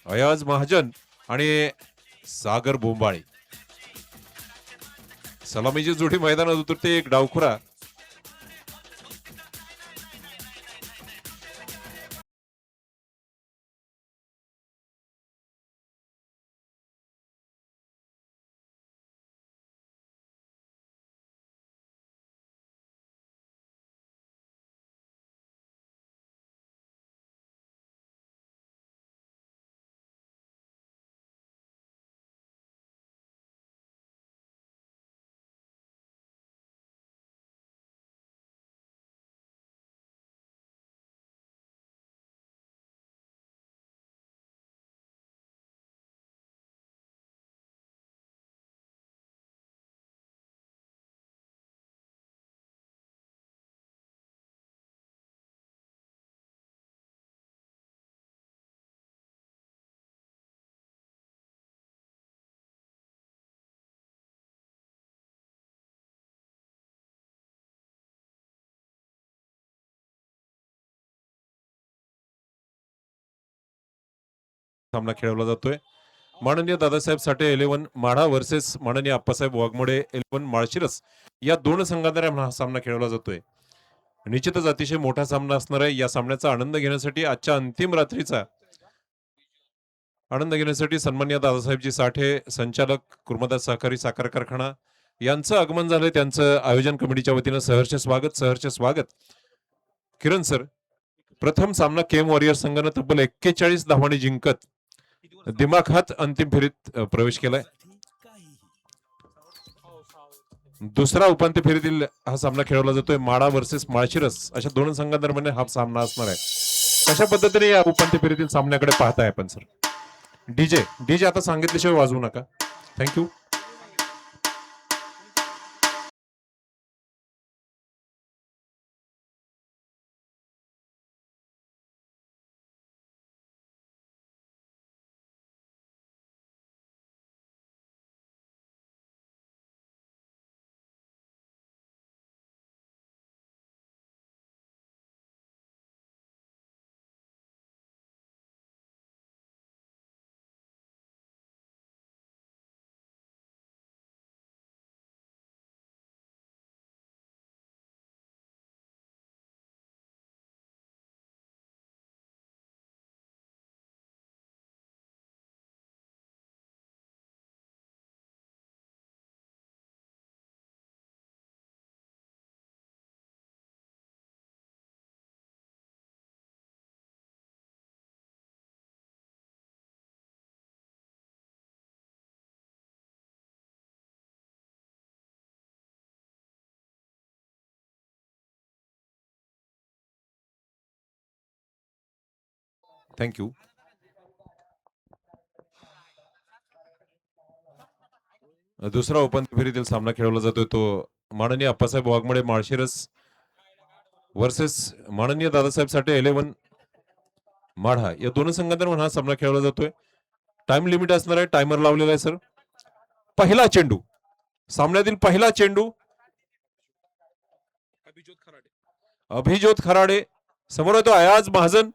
अयाज महाजन आणि सागर बोंबाळे. सलामीची जोडी मैदानात उतरते. एक डावखुरा सामना खेळवला जातोय. माननीय दादासाहेब साठे 11 माढा वर्सेस माननीय आप्पासाहेब वाघमोडे 11 माळशिरस या दोन संघांदरम्यान हा सामना खेळवला जातोय. निश्चितच अतिशय मोठा सामना असणार आहे. या सामन्याचा आनंद घेण्यासाठी आजच्या अंतिम रात्रीचा आनंद घेण्यासाठी सन्माननीय दादासाहेबजी साठे संचालक कुर्मदास सहकारी साखर कारखाना यांचं आगमन झालंय. त्यांचं आयोजन कमिटीच्या वतीनं सहर्ष स्वागत. किरण सर, प्रथम सामना केम वॉरियर संघानं तब्बल 41 धावांनी जिंकत दिमाखात अंतिम फेरीत प्रवेश केलाय. दुसरा उपांत्य फेरीतील हा सामना खेळवला जातोय. माडा वर्सेस माळशिरस अशा दोन संघांदरम्यान हा सामना असणार आहे. कशा पद्धतीने या उपांत्य फेरीतील सामन्याकडे पाहताय आपण सर? डीजे डीजे आता सांगितल्याशिवाय वाजवू नका. थँक्यू. थँक्यू. दुसरा उपांत्य फेरीतील सामना खेळवला जातोय तो माननीय अप्पासाहेब वाघमोडे माळशिरस वर्सेस माननीय दादासाहेब साठे 11 माढा या दोन संघांदरम्यान हा सामना खेळवला जातोय. टाइम लिमिट असणार आहे. टायमर लावलेला आहे सर. पहिला चेंडू, सामन्यातील पहिला चेंडू अभिज्योत खराडे समोर येतो अयाज महाजन.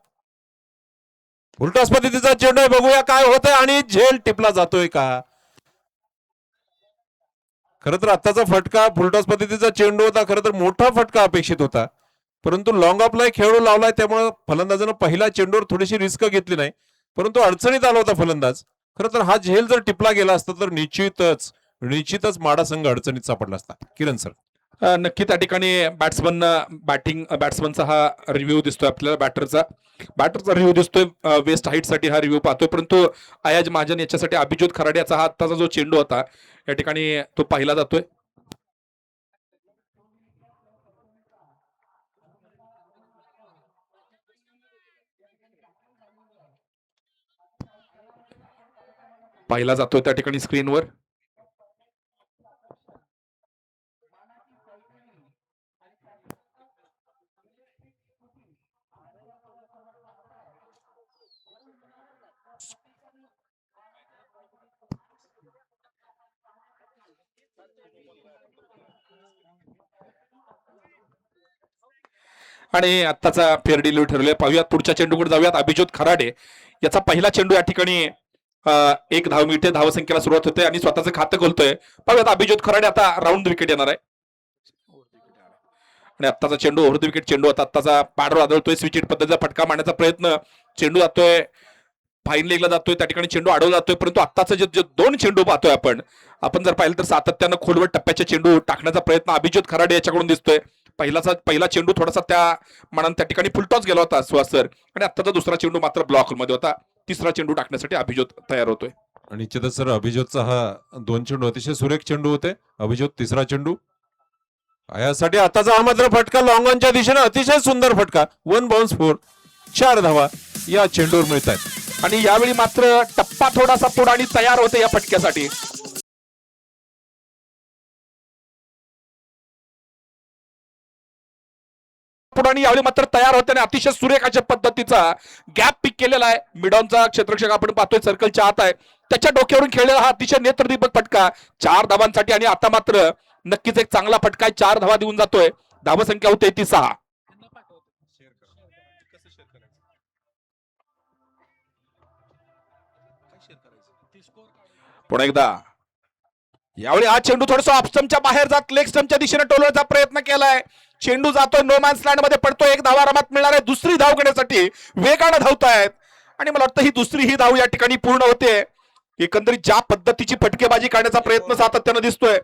उलटा पद्धतीचा चेंडू आहे. बघूया काय होतंय आणि झेल टिपला जातोय का. खरं तर आत्ताचा फटका फुलटॉस पद्धतीचा चेंडू होता. खरं तर मोठा फटका अपेक्षित होता, परंतु लॉंग ऑफला खेळू लावलाय. त्यामुळे फलंदाजानं पहिल्या चेंडूवर थोडीशी रिस्क घेतली नाही, परंतु अडचणीत आला होता फलंदाज. खरं तर हा झेल जर टिपला गेला असता तर निश्चितच माडा संघ अडचणीत सापडला असता. किरण सर, नक्की त्या ठिकाणी बॅट्समनचा हा रिव्ह्यू दिसतोय आपल्याला. बॅटरचा रिव्ह्यू दिसतोय. वेस्ट हाईट साठी हा रिव्ह्यू पाहतोय, परंतु अयाज महाजन याच्यासाठी अभिज्योत खराड्याचा हा आत्ताचा जो चेंडू होता या ठिकाणी तो पाहिला जातोय. पाहिला जातोय त्या ठिकाणी स्क्रीनवर. आणि आत्ताचा फेअर डिलिव्हरी ठरवले. पाहूयात पुढच्या चेंडूकडे जाऊयात. अभिजित खराडे याचा पहिला चेंडू या ठिकाणी एक धाव मिळते. धावसंख्येला सुरुवात होते आणि स्वतःचं खातं खोलतोय. पाहूयात अभिजित खराडे आता राऊंड विकेट येणार आहे. आणि आत्ताचा चेंडू ओव्हर द विकेट चेंडू होता. आत्ताचा पॅडवर आदळतोय. स्विच हिट पद्धतीचा फटका मारण्याचा प्रयत्न. चेंडू जातोय फाईन लेगला जातोय. त्या ठिकाणी चेंडू अडवला जातोय. परंतु आत्ताचे जे दोन चेंडू पाहतोय आपण जर पाहिलं तर सातत्यानं खोलवर टप्प्याचे चेंडू टाकण्याचा प्रयत्न अभिजित खराडे याच्याकडून दिसतोय. पहिला चेंडू थोडासा त्या मनात त्या ठिकाणी फुलटॉस गेला होता सुहासर. आणि आत्ताचा दुसरा चेंडू मात्र ब्लॉक मध्ये होता. तिसरा चेंडू टाकण्यासाठी अभिजित तयार होतोय. आणि निश्चितच सर अभिजितचा हा 2 चेंडू अतिशय सुरेख चेंडू होते. अभिजित तिसरा चेंडू यासाठी आताचा हा मात्र फटका लॉंग ऑनच्या दिशेने अतिशय सुंदर फटका. 1 बाउन्स 4 4 धावा या चेंडूवर मिळत आहेत. आणि यावेळी मात्र टप्पा थोडासा पुढे आणि तयार होते या फटक्यासाठी. पुढे यावेळी मात्र तयार होते आणि अतिशय सुरेख अशा पद्धतीचा गॅप पिक केलेला आहे. मिडॉनचा क्षेत्ररक्षक आपण पाहतोय सर्कलच्या आत आहे. त्याच्या डोक्यावरून खेळलेला हा अतिशय नेत्रदीपक फटका 4 धावांसाठी. आणि आता मात्र नक्कीच एक चांगला फटका आहे. 4 धावा देऊन जातोय. धावसंख्या होते ती 6. पुन्हा एकदा यावेळी हा चेंडू थोडासा ऑफ स्टंपच्या बाहेर जात लेग स्टंपच्या दिशेने टोलवण्याचा प्रयत्न केलाय. चेंडू जातोय नो मॅन्स लँड मध्ये पडतोय. एक धावा आरामात मिळणार आहे. दुसरी धाव घेण्यासाठी वेगानं धावतायत. आणि मला वाटतं ही दुसरी धाव या ठिकाणी पूर्ण होते. एकंदरीत ज्या पद्धतीची फटकेबाजी करण्याचा प्रयत्न सातत्यानं दिसतोय.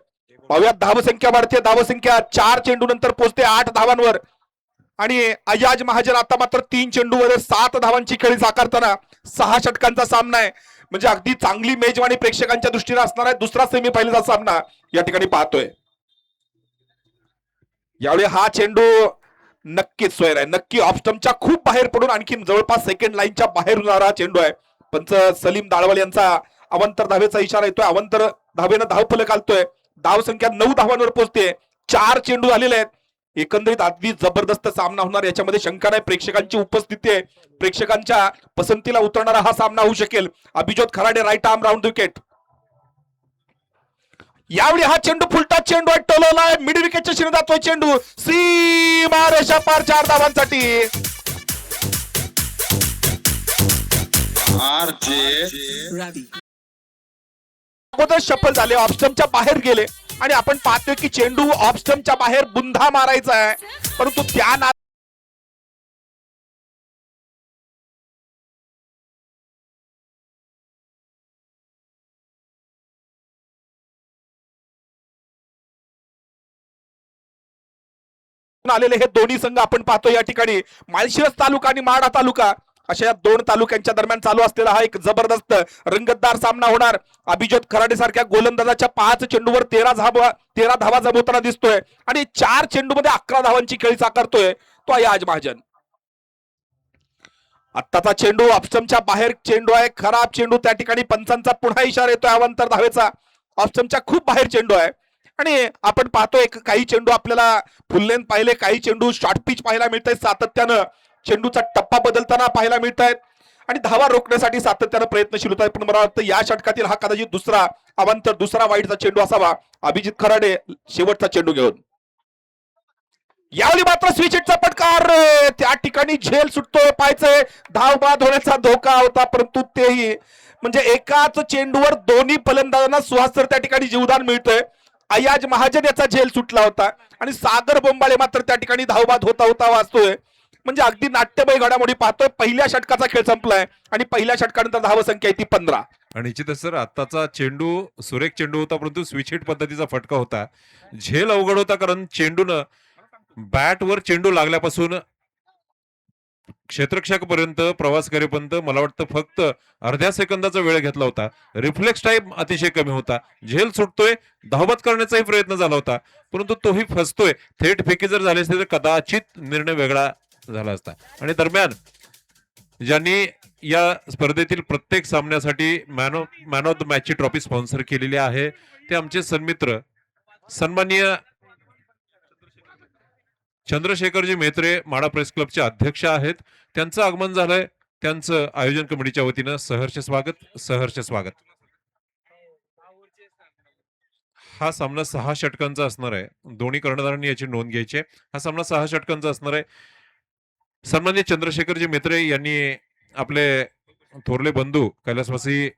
पाहूयात धावसंख्या वाढते. धावसंख्या 4 चेंडू नंतर पोहोचते 8 धावांवर. आणि अयाज महाजन आता मात्र 3 चेंडूवर 7 धावांची खेळी साकारताना 6 षटकांचा सामना आहे. म्हणजे अगदी चांगली मेजवानी प्रेक्षकांच्या दृष्टीने असणार आहे. दुसरा सेमीफायनलचा सामना या ठिकाणी पाहतोय. यावेळी हा चेंडू नक्कीच सोयर आहे. नक्की ऑफ स्टंपच्या खूप बाहेर पडून आणखी जवळपास सेकंड लाईनच्या बाहेर होणारा चेंडू आहे. पंच सलीम दाळवल यांचा अवंतर धावेचा इशारा येतोय. अवंतर धावेनं धावफलक घालतोय. धावसंख्या 9 धावांवर पोहोचते. 4 चेंडू झालेले आहेत. एकंदरीत अगदी जबरदस्त सामना होणार याच्यामध्ये शंका नाही. प्रेक्षकांची उपस्थिती आहे. प्रेक्षकांच्या पसंतीला उतरणारा हा सामना होऊ शकेल. Abhijit Kharade right arm round wicket. यावेळी हा चेंडू फुलटा चेंडू आहे. टोलवलाय. मिड विकेटच्या शिने जातोय चेंडू. सीमा रेषा पार 4 धावांसाठी. अगोदर शफल झाले. ऑफस्टमच्या बाहेर गेले. आणि आपण पाहतोय की चेंडू ऑफस्टमच्या बाहेर बुंधा मारायचा आहे. परंतु त्या आलेले हे दोन्ही संघ आपण पाहतो या ठिकाणी. माळशिरस तालुका आणि माढा तालुका अशा या 2 तालुक्यांच्या दरम्यान चालू असलेला हा एक जबरदस्त रंगतदार सामना होणार. अभिजित खराडे सारख्या गोलंदाजाच्या 5 चेंडूवर 13 धावा जमवताना दिसतोय. आणि 4 चेंडूमध्ये 11 धावांची खेळी साकारतोय तो अयाज महाजन. आत्ताचा चेंडू ऑफस्टमच्या बाहेर चेंडू आहे. खराब चेंडू. त्या ठिकाणी पंचांचा पुन्हा इशारा येतोय अवंतर धावेचा. ऑफस्टमच्या खूप बाहेर चेंडू आहे. आणि आपण पाहतोय काही चेंडू आपल्याला फुल लेंथ पाहिले. काही चेंडू शॉर्ट पिच पाहायला मिळत आहेत. सातत्यानं चेंडूचा टप्पा बदलताना पाहायला मिळत आहेत. आणि धावा रोखण्यासाठी सातत्यानं प्रयत्नशील होत आहेत. पण मला वाटतं या षटकातील हा कदाचित दुसरा अवंतर दुसरा वाईटचा चेंडू असावा. अभिजित खराडे शेवटचा चेंडू घेऊन. यावेळी मात्र स्विच हिटचा पटकार. त्या ठिकाणी झेल सुटतोय. पायचे धाव बाद होण्याचा धोका होता. परंतु तेही म्हणजे एकाच चेंडूवर दोन्ही फलंदाजांना सुहासर त्या ठिकाणी जीवदान मिळतंय. अयाज महाजन याचा झेल सुटला होता. आणि सागर बोंबाळे मात्र त्या ठिकाणी धावबाद होता होता वाचतोय. म्हणजे अगदी नाट्यमय घडामोडी पाहतोय. पहिल्या षटकाचा खेळ संपलाय. आणि पहिल्या षटकानंतर धावसंख्या आहे ती 15. आणि निश्चितच सर आताचा चेंडू सुरेख चेंडू होता. परंतु स्विच हिट पद्धतीचा फटका होता. झेल अवघड होता. कारण चेंडून बॅटवर चेंडू लागल्यापासून क्षेत्ररक्षकापर्यंत प्रवास करेपर्यंत मला वाटतं फक्त अर्ध्या सेकंदाचा वेळ घेतला होता. रिफ्लेक्स टाइम अतिशय कमी होता. झेल सुटतोय. धावबाद करण्याचाही प्रयत्न झाला होता. परंतु तोही फसतोय. थेट फेकी जर झाली असती तर कदाचित निर्णय वेगळा झाला असता. आणि दरम्यान ज्यांनी या स्पर्धेतील प्रत्येक सामन्यासाठी मॅन ऑफ द मॅचची ट्रॉफी स्पॉन्सर केलेली आहे ते आमचे सन्मित्र सन्माननीय चंद्रशेखरजी मेत्रे माडा प्रेस क्लबचे अध्यक्ष आहेत. त्यांचं आगमन झालंय. त्यांचं आयोजन कमिटीच्या वतीनं सहर्ष स्वागत. हा सामना 6 षटकांचा असणार आहे. दोन्ही कर्णधारांनी याची नोंद घ्यायची. हा सामना 6 षटकांचा असणार आहे. सन्माननीय चंद्रशेखरजी मेत्रे यांनी आपले थोरले बंधू कैलासवासी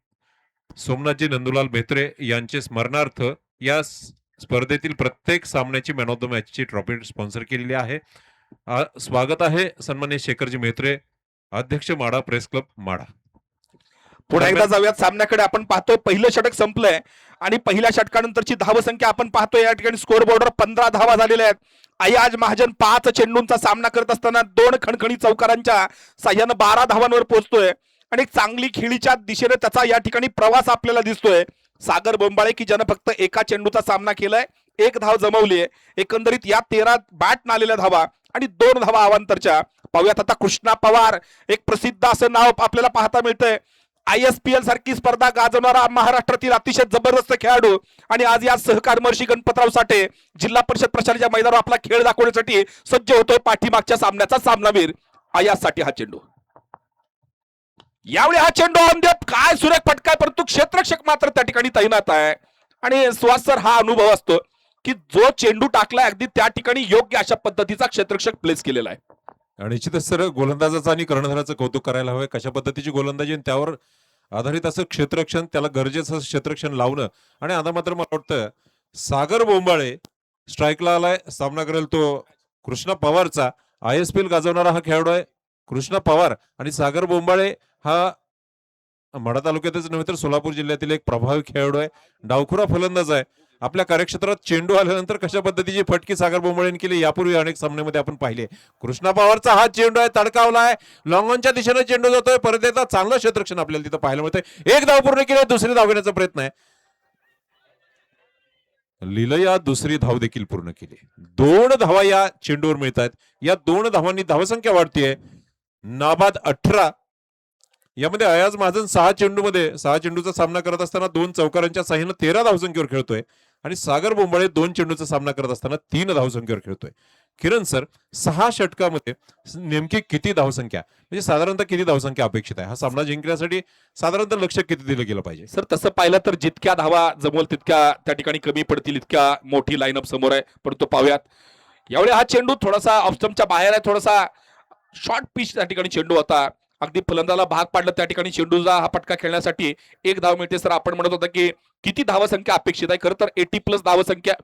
सोमनाथजी नंदुलाल मेत्रे यांचे स्मरणार्थ या स्पर्धेतील प्रत्येक सामन्याची मॅन ऑफ द मॅचची ट्रॉफी स्पॉन्सर केलेली आहे. स्वागत आहे सन्माननीय शेखरजी मेत्रे, अध्यक्ष माडा प्रेस क्लब माडा. पुन्हा एकदा जाऊयात सामन्याकडे. आपण पाहतोय पहिलं षटक संपलंय आणि पहिल्या षटकानंतरची धावसंख्या आपण पाहतोय या ठिकाणी स्कोर बोर्डवर 15 धावा झालेल्या आहेत. अयाज महाजन 5 चेंडूंचा सामना करत असताना 2 खणखणी चौकारांच्या साह्यानं 12 धावांवर पोहोचतोय आणि चांगली खेळीच्या दिशेने त्याचा या ठिकाणी प्रवास आपल्याला दिसतोय. सागर बोंबाळे की ज्यानं फक्त एका चेंडूचा सामना केलाय, 1 धाव जमवली आहे. एकंदरीत या 13 बॅट आलेल्या धावा आणि 2 धावा अवांतरच्या. पाहूयात आता कृष्णा पवार, एक प्रसिद्ध असं नाव आपल्याला पाहता मिळतंय. ISPL सारखी स्पर्धा गाजवणारा महाराष्ट्रातील अतिशय जबरदस्त खेळाडू आणि आज या सहकारमर्शी गणपतराव साठे जिल्हा परिषद प्रशालेच्या मैदानावर आपला खेळ दाखवण्यासाठी सज्ज होतोय. पाठीमागच्या सामन्याचा सामनावीर अयाजसाठी हा चेंडू. यावेळी हा चेंडू देत काय सुरेख फटका, परंतु क्षेत्ररक्षक मात्र त्या ठिकाणी तैनात आहे. आणि सुहास सर, हा अनुभव असतो की जो चेंडू टाकलाय अगदी त्या ठिकाणी योग्य अशा पद्धतीचा क्षेत्ररक्षक प्लेस केलेला आहे. आणि निश्चितच सर गोलंदाजाचं आणि कर्णधाराचं कौतुक करायला हवं. कशा पद्धतीची गोलंदाजी आणि त्यावर आधारित असं क्षेत्ररक्षण, त्याला गरजेचं क्षेत्ररक्षण लावणं. आणि आता मात्र मला वाटतं सागर बोंबाळे स्ट्राईकला आलाय, सामना करेल तो कृष्णा पवारचा. ISPL गाजवणारा हा खेळाडू आहे कृष्णा पवार. आणि सागर बोंबाळे हा माढा तालुक्यातच नव्हे तर सोलापूर जिल्ह्यातील एक प्रभावी खेळाडू आहे, डावखुरा फलंदाज आहे. आपल्या कार्यक्षेत्रात चेंडू आल्यानंतर कशा पद्धतीची फटकी सागर बोंबाळेने केली यापूर्वी अनेक सामन्यामध्ये आपण पाहिले. कृष्णा पवारचा हा चेंडू आहे, तडकावला आहे, लॉंग ऑनच्या दिशेने चेंडू जातोय. परत एकदा चांगलं क्षेत्ररक्षण आपल्याला तिथं पाहायला मिळतंय. 1 धाव पूर्ण केली, दुसरी धाव घेण्याचा प्रयत्न आहे. लिलया दुसरी धाव देखील पूर्ण केली. 2 धावा या चेंडूवर मिळत आहेत. या 2 धावांनी धावसंख्या वाढतीये. नाबाद 18. यामध्ये अयाज महाजन 6 चेंडूचा सामना करत असताना 2 चौकारांच्या साह्यानं 13 धावसंख्येवर खेळतोय. आणि सागर बोंबाळे 2 चेंडूचा सामना करत असताना 3 धावसंख्येवर खेळतोय. किरण सर, 6 षटकामध्ये नेमकी किती धावसंख्या, म्हणजे साधारणतः किती धावसंख्या अपेक्षित आहे? हा सामना जिंकण्यासाठी साधारणतः लक्ष किती दिलं गेलं पाहिजे? सर, तसं पाहिलं तर जितक्या धावा जमवल तितक्या त्या ठिकाणी कमी पडतील, इतक्या मोठी लाईनअप समोर आहे. परंतु पाहूयात यावेळी हा चेंडू थोडासा ऑफस्टंपच्या बाहेर आहे, थोडासा शॉर्ट पिच त्या ठिकाणी चेंडू होता. अगदी फलंदाला भाग पाडलं त्या ठिकाणी चेंडूचा हा फटका खेळण्यासाठी 1 धाव मिळते. सर, आपण म्हणत होता की किती धावसंख्या अपेक्षित आहे? खरं तर 80+ धावसंख्या,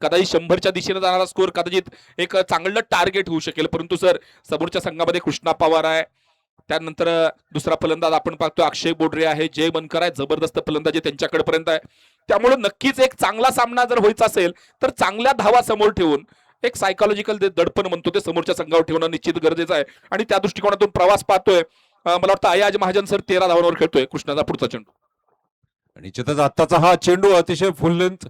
कदाचित 100च्या दिशेने जाणारा स्कोर, कदाचित एक चांगलं टार्गेट होऊ शकेल. परंतु सर, समोरच्या संघामध्ये कृष्णा पवार आहे, त्यानंतर दुसरा फलंदाज आपण पाहतो अक्षय बोडरे आहे, जय बनकर आहे, जबरदस्त फलंदाजी त्यांच्याकडे पर्यंत आहे. त्यामुळे नक्कीच एक चांगला सामना जर व्हायचा असेल तर चांगल्या धावा समोर ठेवून एक सायकोलॉजिकल दडपण म्हणतो ते समोरच्या संघावर ठेवणं निश्चित गरजेचं आहे. आणि त्या दृष्टिकोनातून प्रवास पाहतोय. मला वाटतं अयाज महाजन सर 13 धावांवर खेळतोय. कृष्णाचा पुढचा चेंडू. निश्चितच आत्ताचा हा चेंडू अतिशय फुल लेंथ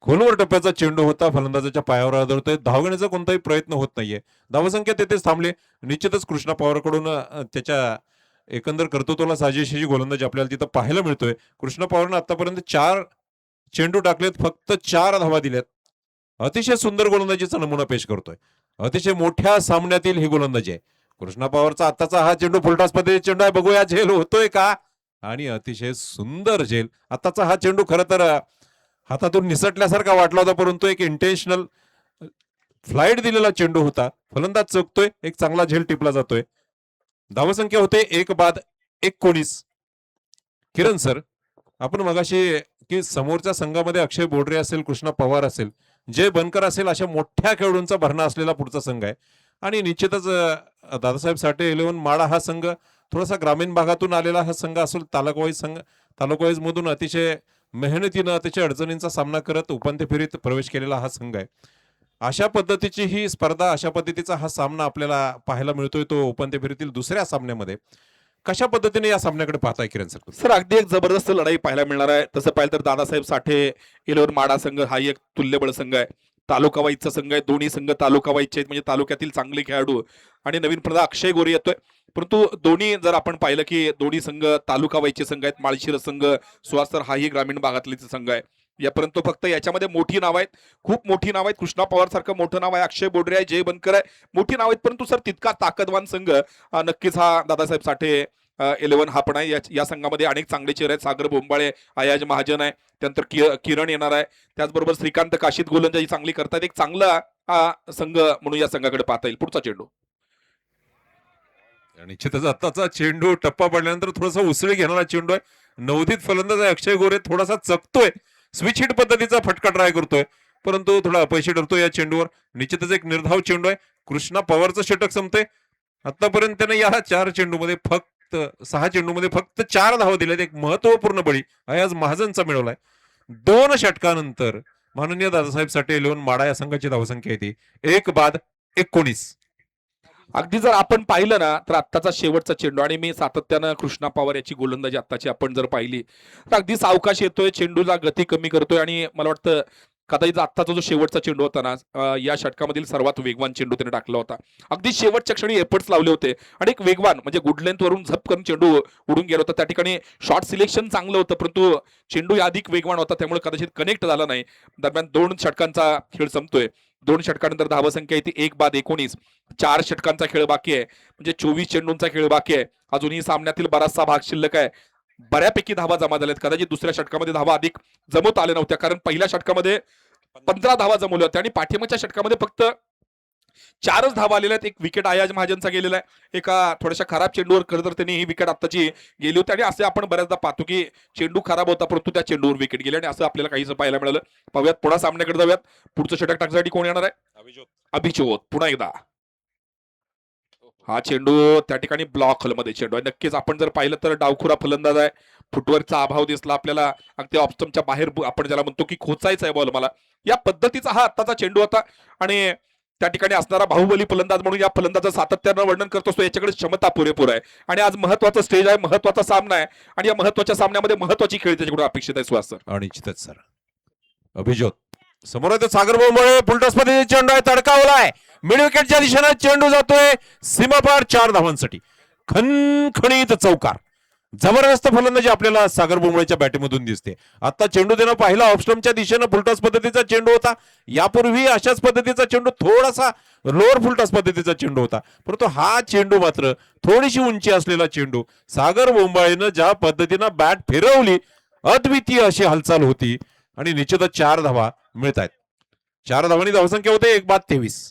खोलवर टप्प्याचा चेंडू होता. फलंदाजाच्या पायावर आदळतोय. धाव घेण्याचा कोणताही प्रयत्न होत नाहीये. धावसंख्या तेथेच थांबले. निश्चितच कृष्णा पवारकडून त्याच्या एकंदर कर्तृत्वाला साजेशी गोलंदाजी आपल्याला तिथं पाहायला मिळतोय. कृष्णा पवारनं आतापर्यंत 4 चेंडू टाकलेत, फक्त 4 धावा दिल्यात. अतिशय सुंदर गोलंदाजीचा नमुना पेश करतोय. अतिशय मोठ्या सामन्यातील ही गोलंदाजी आहे. कृष्णा पवारचा आत्ताचा हा चेंडू फुलटॉस पद्धतीचा चेंडू आहे. बघूया झेल होतोय का, आणि अतिशय सुंदर झेल. आत्ताचा हा चेंडू खरं तर हातातून निसटल्यासारखा वाटला होता, परंतु एक इंटेन्शनल फ्लाईट दिलेला चेंडू होता. फलंदाज चुकतोय, एक चांगला झेल टिपला जातोय. धावसंख्या होते 1 बाद 19. किरण सर, आपण मगाशी की समोरच्या संघामध्ये अक्षय बोडरे असेल, कृष्णा पवार असेल, जय बनकर असेल, अशा मोठ्या खेळाडूंचा भरणा असलेला पुढचा संघ आहे. आणि निश्चितच दादासाहेब साठे 11 माडा हा संघ थोडासा ग्रामीण भागातून आलेला हा संघ असून तालुकावाईज मधून अतिशय मेहनतीनं अतिशय अडचणींचा सामना करत उपांत्य फेरीत प्रवेश केलेला हा संघ आहे. अशा पद्धतीची ही स्पर्धा, अशा पद्धतीचा हा सामना आपल्याला पाहायला मिळतोय तो उपांत्य फेरीतील दुसऱ्या सामन्यामध्ये. कशा पद्धतीने या सामन्याकडे पाहताय किरण सर? सर, अगदी एक जबरदस्त लढाई पाहायला मिळणार आहे. तसं पाहिलं तर दादासाहेब साठे 11 माडा संघ हा एक तुल्यबळ संघ आहे. तालुका वाईजचा संघ आहे. दोन्ही संघ तालुका वाईजचे आहेत, म्हणजे तालुक्यातील चांगले खेळाडू. आणि नवीन प्रदा अक्षय गोरे येतोय. परंतु दोन्ही जर आपण पाहिलं की दोन्ही संघ तालुका वाईजचे संघ आहेत. माळशिरस संघ, सुहास सर, हाही ग्रामीण भागातले संघ आहे. यापर्यंत फक्त याच्यामध्ये मोठी नाव आहेत, खूप मोठी नाव आहेत. कृष्णा पवार सारखं मोठं नाव आहे, अक्षय बोडरे आहे, जय बनकर आहे, मोठी नाव आहेत. परंतु सर, तितका ताकदवान संघ नक्कीच हा दादासाहेब साठे 11 हा पण आहे. या संघामध्ये अनेक चांगले चेहरे आहेत. सागर बोंबाळे, अयाज महाजन आहे, त्यानंतर किरण येणार आहे, त्याचबरोबर श्रीकांत काशीद गोलंदाजी चांगली करतात. एक चांगला संघ म्हणून या संघाकडे पाहता येईल. पुढचा चेंडू. निश्चितच आत्ताचा चेंडू टप्पा पडल्यानंतर थोडासा उसळी घेणारा चेंडू आहे. नवोदित फलंदाज आहे अक्षय गोरे, थोडासा चकतोय, स्विच हिट पद्धतीचा फटका ट्राय करतोय, परंतु थोडा अपयशी ठरतोय या चेंडूवर. निश्चितच एक निर्धाव चेंडू आहे. कृष्णा पवारचं षटक संपते. आतापर्यंत त्याने या 4 चेंडूमध्ये फक्त 6 चेंडूमध्ये फक्त 4 धावा दिल्यात. एक महत्वपूर्ण बळी आज महाजनचा मिळवलाय. 2 षटकानंतर माननीय दादासाहेब साठे इलेव्हन माडा या संघाची धावसंख्या येते 1 बाद 19. अगदी जर आपण पाहिलं ना तर आत्ताचा शेवटचा चेंडू, आणि मी सातत्यानं कृष्णा पवार याची गोलंदाजी आत्ताची आपण जर पाहिली तर अगदी सावकाश येतोय, चेंडूला गती कमी करतोय, आणि मला वाटतं कदाचित आत्ताचा जो शेवटचा चेंडू होता ना या षटकामधील सर्वात वेगवान चेंडू त्याने टाकला होता. अगदी शेवटच्या क्षणी एफर्ट्स लावले होते आणि एक वेगवान म्हणजे गुड लेंथ वरून झप करून चेंडू उडून गेला होता. त्या ठिकाणी शॉट सिलेक्शन चांगलं होतं, परंतु चेंडू अधिक वेगवान होता, त्यामुळे कदाचित कनेक्ट झाला नाही. दरम्यान 2 षटकांचा खेळ संपतोय. 2 षटकानंतर धावसंख्या येते 1 बाद 19. 4 षटकांचा खेळ बाकी आहे, म्हणजे 24 चेंडूंचा खेळ बाकी आहे. अजूनही सामन्यातील बराचसा भाग शिल्लक आहे. बऱ्यापैकी धावा जमा झाल्यात. कदाचित दुसऱ्या षटकामध्ये धावा अधिक जमवता आल्या नव्हत्या, कारण पहिल्या षटकामध्ये 15 धावा जमवल्या होत्या आणि पाठीमागच्या षटकामध्ये फक्त 4च धावा आलेल्या आहेत. एक विकेट आयाज महाजनचा गेलेला आहे, एका थोड्याशा खराब चेंडूवर खरं तर त्यांनी ही विकेट आत्ताची गेली होती. आणि असे आपण बऱ्याचदा पाहतो की चेंडू खराब होता परंतु त्या चेंडूवर विकेट गेली, आणि असं आपल्याला काहीच पाहायला मिळालं. पाहूयात पुन्हा सामन्याकडे जाऊयात. पुढचं षटक टाकण्यासाठी कोण येणार आहे? अभिजोत पुन्हा एकदा. हा चेंडू त्या ठिकाणी ब्लॉक हॉलमध्ये चेंडू आहे. नक्कीच आपण जर पाहिलं तर डावखुरा फलंदाज आहे. फुटवर्कचा अभाव दिसला आपल्याला. अगदी ऑप्स्टमच्या बाहेर आपण ज्याला म्हणतो की खोचायचा आहे बॉल मला, या पद्धतीचा हा आत्ताचा चेंडू होता. आणि त्या ठिकाणी असणारा बाहुबली फलंदाज म्हणून या फलंदाजाचं सातत्यानं वर्णन करत असतो. याच्याकडे क्षमता पुरेपूर आहे, आणि आज महत्वाचा स्टेज आहे, महत्वाचा सामना आहे, आणि या महत्वाच्या सामन्यामध्ये महत्वाची खेळ त्याच्याकडून अपेक्षित आहे. सुहास सर आणि निश्चितच सर अभिजोत समोर आहे, सागर बोंबळे फुलटॉस मध्ये चेंडू आहे, तडकावलाय, मिड विकेटच्या दिशेने चेंडू जातोय सीमापार 4 धावांसाठी. खणखणीत चौकार, जबरदस्त फलंदाजी आपल्याला सागर बोंबळेच्या बॅटमधून दिसते. आता चेंडू देणं पाहिला ऑफस्टम्पच्या दिशेनं फुलटॉस पद्धतीचा चेंडू होता. यापूर्वी अशाच पद्धतीचा चेंडू थोडासा लोअर फुलटॉस पद्धतीचा चेंडू होता, परंतु हा चेंडू मात्र थोडीशी उंची असलेला चेंडू. सागर बोंबळेनं ज्या पद्धतीनं बॅट फिरवली अद्वितीय अशी हालचाल होती, आणि निश्चितच 4 धावा मिळत आहेत. 4 धावांनी धावसंख्या होते 1 बाद 23.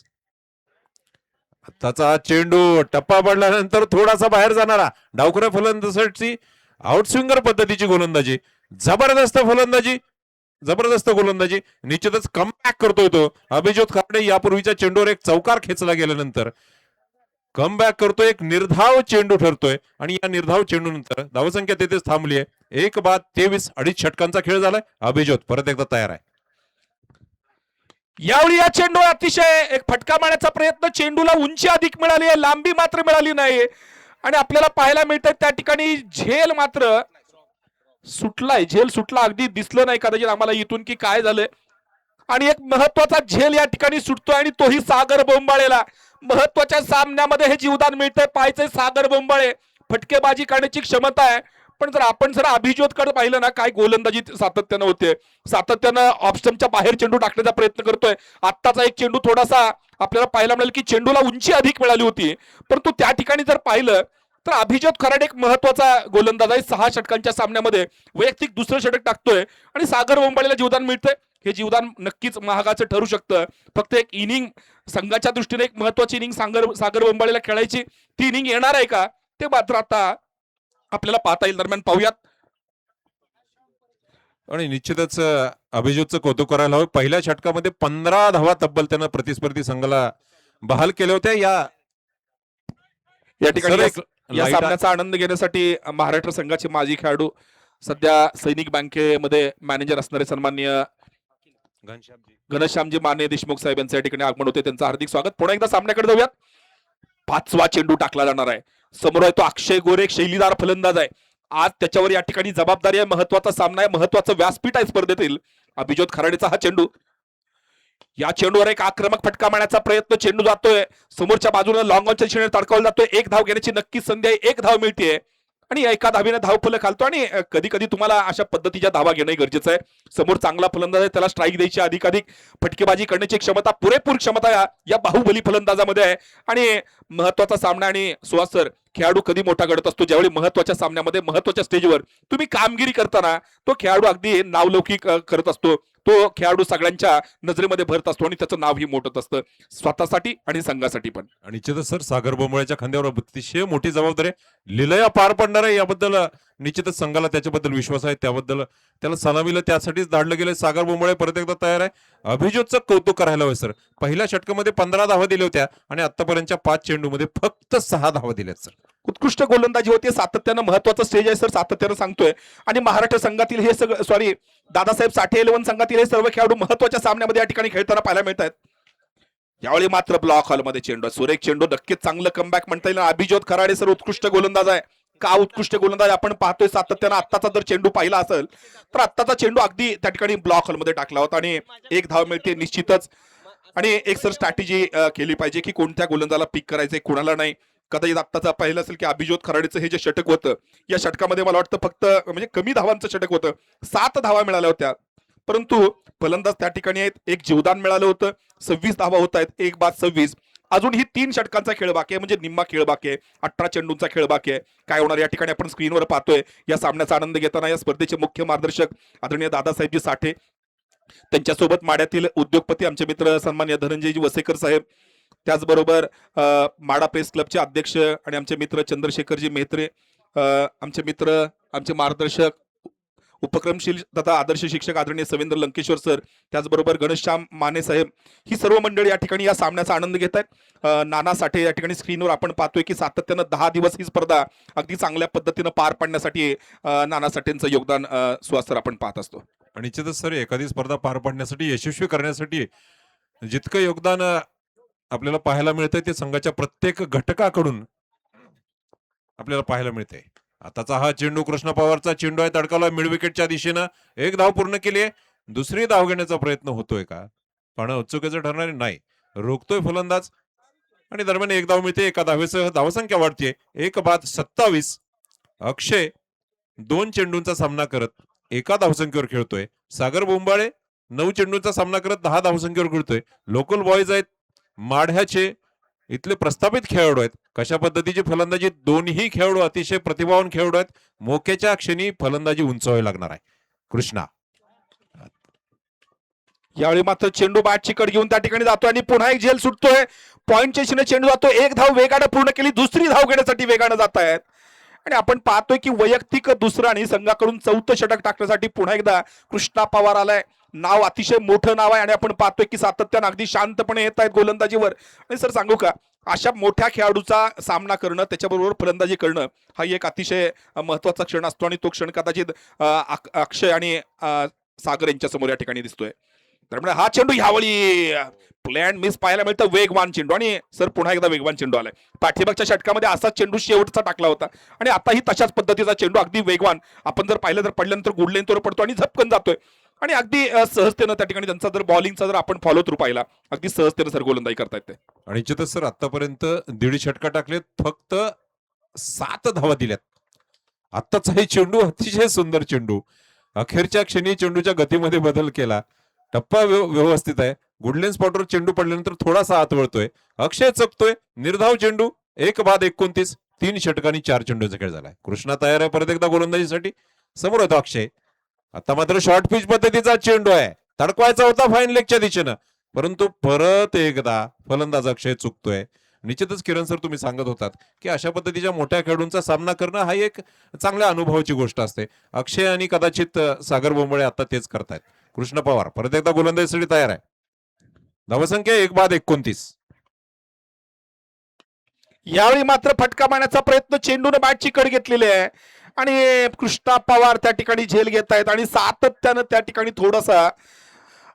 आताचा चेंडू टप्पा पडल्यानंतर थोडासा बाहेर जाणारा डावखुऱ्या फलंदाजाची आउटस्विंगर पद्धतीची गोलंदाजी, जबरदस्त फलंदाजी, जबरदस्त गोलंदाजी. निश्चितच कमबॅक करतोय तो अभिजित खारडे. यापूर्वीच्या चेंडूवर एक चौकार खेचला गेल्यानंतर कमबॅक करतोय, एक निर्धाव चेंडू ठरतोय, आणि या निर्धाव चेंडू नंतर धावसंख्या तिथेच थांबली आहे. 1 बाद 23. 2.5 षटकांचा खेळ झालाय. अभिजित परत एकदा तयार आहे. यावेळी या चेंडू अतिशय एक फटका मारण्याचा प्रयत्न, चेंडूला उंची अधिक मिळाली आहे, लांबी मात्र मिळाली नाही, आणि आपल्याला पाहायला मिळतंय त्या ठिकाणी झेल मात्र सुटलाय. झेल सुटला अगदी दिसलं नाही कदाचित आम्हाला इथून की काय झालंय, आणि एक महत्वाचा झेल या ठिकाणी सुटतोय, आणि तोही सागर बोंबाळेला. महत्वाच्या सामन्यामध्ये हे जीवदान मिळतंय. पाहायचंय सागर बोंबाळे, फटकेबाजी करण्याची क्षमता आहे, पण जर आपण अभिजितकडे पाहिलं ना काय गोलंदाजी सातत्यानं होते, सातत्यानं ऑप्शनच्या बाहेर चेंडू टाकण्याचा प्रयत्न करतोय. आत्ताचा एक चेंडू थोडासा आपल्याला पाहायला मिळेल की चेंडूला उंची अधिक मिळाली होती, परंतु त्या ठिकाणी जर पाहिलं तर अभिजित खराड एक महत्वाचा गोलंदाज आहे. 6 षटकांच्या सामन्यामध्ये वैयक्तिक दुसरं षटक टाकतोय, आणि सागर बोंबाळेला जीवदान मिळतंय. हे जीवदान नक्कीच महागाचं ठरू शकतं. फक्त एक इनिंग संघाच्या दृष्टीने एक महत्वाची इनिंग सागर बोंबाळेला खेळायची, ती इनिंग येणार आहे का ते मात्र आता आपल्याला पाहता येईल. दरम्यान पाहूयात. आणि निश्चितच अभिजितचं कौतुक करायला हवं. पहिल्या षटकामध्ये 15 धावा तब्बल त्यानं प्रतिस्पर्धी संघाला बहाल केल्या होत्या. या ठिकाणी या सामन्याचा आनंद घेण्यासाठी महाराष्ट्र संघाचे माजी खेळाडू, सध्या सैनिक बँकेमध्ये मॅनेजर असणारे सन्माननीय घनश्यामजी माने देशमुख साहेब यांचं या ठिकाणी आगमन होते. त्यांचं हार्दिक स्वागत. पुन्हा एकदा सामन्याकडे जाऊयात. 5वा चेंडू टाकला जाणार आहे. समोर आहे तो अक्षय गोरे, एक शैलीदार फलंदाज आहे. आज त्याच्यावर या ठिकाणी जबाबदारी आहे, महत्वाचा सामना आहे, महत्वाचं व्यासपीठ आहे स्पर्धेतील. अभिजित खराडेचा हा चेंडू, या चेंडूवर एक आक्रमक फटका मारण्याचा प्रयत्न, चेंडू जातोय समोरच्या बाजूने लॉंग ऑनच्या दिशेने तडकावला जातोय. 1 धाव घेण्याची नक्कीच संधी आहे. 1 धाव मिळते, आणि एका धावीने धाव फलक घालतो, आणि कधी कधी तुम्हाला अशा पद्धतीच्या धावा घेणं गरजेचं आहे. समोर चांगला फलंदाज आहे, त्याला स्ट्राईक द्यायची, अधिकाधिक फटकेबाजी करण्याची क्षमता, पुरेपूर क्षमता या बाहुबली फलंदाजामध्ये आहे. आणि महत्वाचा सामना, आणि सुहास सर खेळाडू कधी मोठा घडत असतो, ज्यावेळी महत्वाच्या सामन्यामध्ये महत्वाच्या स्टेजवर तुम्ही कामगिरी करताना तो खेळाडू अगदी नावलौकिक करत असतो. तो खेळाडू सगळ्यांच्या नजरेमध्ये भरत असतो आणि त्याचं नावही मोठत असतं स्वतःसाठी आणि संघासाठी पण. आणि निश्चितच सर सागर बोंबळ्याच्या खांद्यावर अतिशय मोठी जबाबदारी आहे. लिलया पार पडणार आहे याबद्दल निश्चितच संघाला त्याच्याबद्दल विश्वास आहे. त्याबद्दल त्याला सलामीला त्यासाठीच धाडलं गेलं. सागर बोंबळे परत एकदा तयार आहे. अभिजितचं कौतुक करायला हवं सर. पहिल्या षटकामध्ये 15 धावा दिल्या होत्या आणि आतापर्यंतच्या 5 चेंडूमध्ये फक्त 6 धावा दिल्यात सर. उत्कृष्ट गोलंदाजी होती. सातत्यानं महत्वाचं स्टेज आहे सर, सातत्यानं सांगतोय. आणि महाराष्ट्र संघातील हे सगळं दादासाहेब साठे 11 संघातील हे सर्व खेळाडू महत्वाच्या सामन्यामध्ये या ठिकाणी खेळताना पाहायला मिळत आहेत. यावेळी मात्र ब्लॉक हॉलमध्ये चेंडू, सुरेख चेंडू, नक्कीच चांगलं कमबॅक म्हणता येईल. अभिजित खराडे सर उत्कृष्ट गोलंदाज आहे. का उत्कृष्ट गोलंदाज आपण पाहतोय सातत्यानं. आत्ताचा जर चेंडू पाहिला असेल तर आत्ताचा चेंडू अगदी त्या ठिकाणी ब्लॉक हॉलमध्ये टाकला होता आणि एक धाव मिळते निश्चितच. आणि एक सर स्ट्रॅटेजी केली पाहिजे की कोणत्या गोलंदाजाला पिक करायचंय, कुणाला नाही. कदाचित आत्ताचा पाहिलं असेल की अभिजित खराडेचं हे जे षटक होतं, या षटकामध्ये मला वाटतं फक्त म्हणजे कमी धावांचं षटक होतं. 7 धावा मिळाल्या होत्या, परंतु फलंदाज त्या ठिकाणी आहेत. एक जीवदान मिळालं होतं. 26 धावा होत आहेत. 1 बाद 26. अजूनही 3 षटकांचा खेळ बाकी आहे, म्हणजे निम्मा खेळ बाकी आहे. 18 चेंडूंचा खेळ बाकी आहे. काय होणार या ठिकाणी आपण स्क्रीनवर पाहतोय. या सामन्याचा आनंद घेताना या स्पर्धेचे मुख्य मार्गदर्शक आदरणीय दादासाहेबजी साठे, त्यांच्यासोबत माड्यातील उद्योगपती आमचे मित्र सन्मान्य धनंजयजी वसेकर साहेब, त्याचबरोबर माडा प्रेस क्लबचे अध्यक्ष आणि आमचे मित्र चंद्रशेखरजी मेहत्रे, आमचे मित्र, आमचे मार्गदर्शक, उपक्रमशील तथा आदर्श शिक्षक आदरणीय सवेंद्र लंकेश्वर सर, त्याचबरोबर घनश्याम माने साहेब, ही सर्व मंडळी या ठिकाणी या सामन्याचा आनंद घेत आहेत. नाना साठे या ठिकाणी स्क्रीनवर आपण पाहतोय की सातत्यानं 10 दिवस ही स्पर्धा अगदी चांगल्या पद्धतीनं पार पाडण्यासाठी नाना साठेंचं योगदान सुहासर आपण पाहत असतो. आणि निश्चितच सर एखादी स्पर्धा पार पाडण्यासाठी, यशस्वी करण्यासाठी जितकं योगदान आपल्याला पाहायला मिळतंय ते संघाच्या प्रत्येक घटकाकडून आपल्याला पाहायला मिळते. आताचा हा चेंडू कृष्णा पवारचा चेंडू आहे, तडकावला मिड विकेटच्या दिशेनं. 1 धाव पूर्ण केली आहे. दुसरी धाव घेण्याचा प्रयत्न होतोय का, पाहणं उत्सुकीचं ठरणार नाही. रोखतोय फलंदाज आणि दरम्यान 1 धाव मिळते. एका धावेसह धावसंख्या वाढते. 1 बाद 27. अक्षय 2 चेंडूंचा सामना करत 1 धावसंख्येवर खेळतोय. सागर बोंबाळे 9 चेंडूंचा सामना करत 10 धावसंख्येवर खेळतोय. लोकल बॉयज आहेत, माढ्याचे इथले प्रस्थापित खेळाडू आहेत. कशा पद्धतीची फलंदाजी, दोन्ही खेळाडू अतिशय प्रतिभावान खेळाडू आहेत. मोक्याच्या क्षणी फलंदाजी उंचावावी लागणार आहे. कृष्णा यावेळी मात्र चेंडू बॅटची कड घेऊन त्या ठिकाणी जातोय आणि पुन्हा एक झेल सुटतोय. पॉइंटच्या दिशेने चेंडू जातोय. 1 धाव वेगानं पूर्ण केली. दुसरी धाव घेण्यासाठी वेगानं जात आहेत आणि आपण पाहतोय की वैयक्तिक दुसरं आणि संघाकडून 4थं षटक टाकण्यासाठी पुन्हा एकदा कृष्णा पवार आलाय. नाव अतिशय मोठं नाव आहे आणि आपण पाहतोय की सातत्यानं अगदी शांतपणे येत आहेत गोलंदाजीवर. आणि सर सांगू का, अशा मोठ्या खेळाडूचा सामना करणं, त्याच्याबरोबर फलंदाजी करणं हा एक अतिशय महत्वाचा क्षण असतो आणि तो क्षण कदाचित अक्षय आणि सागर यांच्या समोर या ठिकाणी दिसतोय. त्यामुळे हा चेंडू ह्यावेळी प्लॅन मिस पाहायला मिळतं. वेगवान चेंडू आणि सर पुन्हा एकदा वेगवान चेंडू आलाय. पाठीमागच्या षटकामध्ये असाच चेंडू शेवटचा टाकला होता आणि आताही तशाच पद्धतीचा चेंडू अगदी वेगवान आपण जर पाहिलं तर पडल्यानंतर गुडलेनवर पडतो आणि झपकन जातोय आणि अगदी सहजतेनं त्या ठिकाणी त्यांचा जर बॉलिंगचा जर आपण फॉलो थ्रू पाहिला, अगदी सहजतेनं सर गोलंदाजी करतायत ते. आणि निश्चितच सर आतापर्यंत 1.5 षटका टाकलेत, फक्त 7 धावा दिल्यात. आत्ताचा हे चेंडू अतिशय सुंदर चेंडू. अखेरच्या क्षणी चेंडूच्या गतीमध्ये बदल केला. टप्पा व्यवस्थित आहे. गुडलेन स्पॉटवर चेंडू पडल्यानंतर थोडासा आत वळतोय. अक्षय चकतोय. निर्धाव चेंडू. 1 बाद 29. 3 षटकांनी 4 चेंडूचा खेळ झालाय. कृष्णा तयार आहे परत एकदा गोलंदाजीसाठी. समोर होतो अक्षय. आता मात्र शॉर्ट पिच पद्धतीचा चेंडू आहे. तडकवायचा होता फाईन लेगच्या दिशेनं, परंतु परत एकदा फलंदाज अक्षय चुकतोय. निश्चितच किरण सर तुम्ही सांगत होतात की अशा पद्धतीच्या मोठ्या खेळाडूंचा सामना करणं हा एक चांगल्या अनुभवाची गोष्ट असते. अक्षय आणि कदाचित सागर बोंबळे आता तेच करतायत. कृष्ण पवार परत एकदा गोलंदाजीसाठी तयार आहे. धावसंख्या 1 बाद 29. यावेळी मात्र फटका मारण्याचा प्रयत्न, चेंडूने बॅटची कड घेतलेली आहे आणि कृष्णा पवार त्या ठिकाणी झेल घेत आहेत आणि सातत्यानं त्या ठिकाणी थोडासा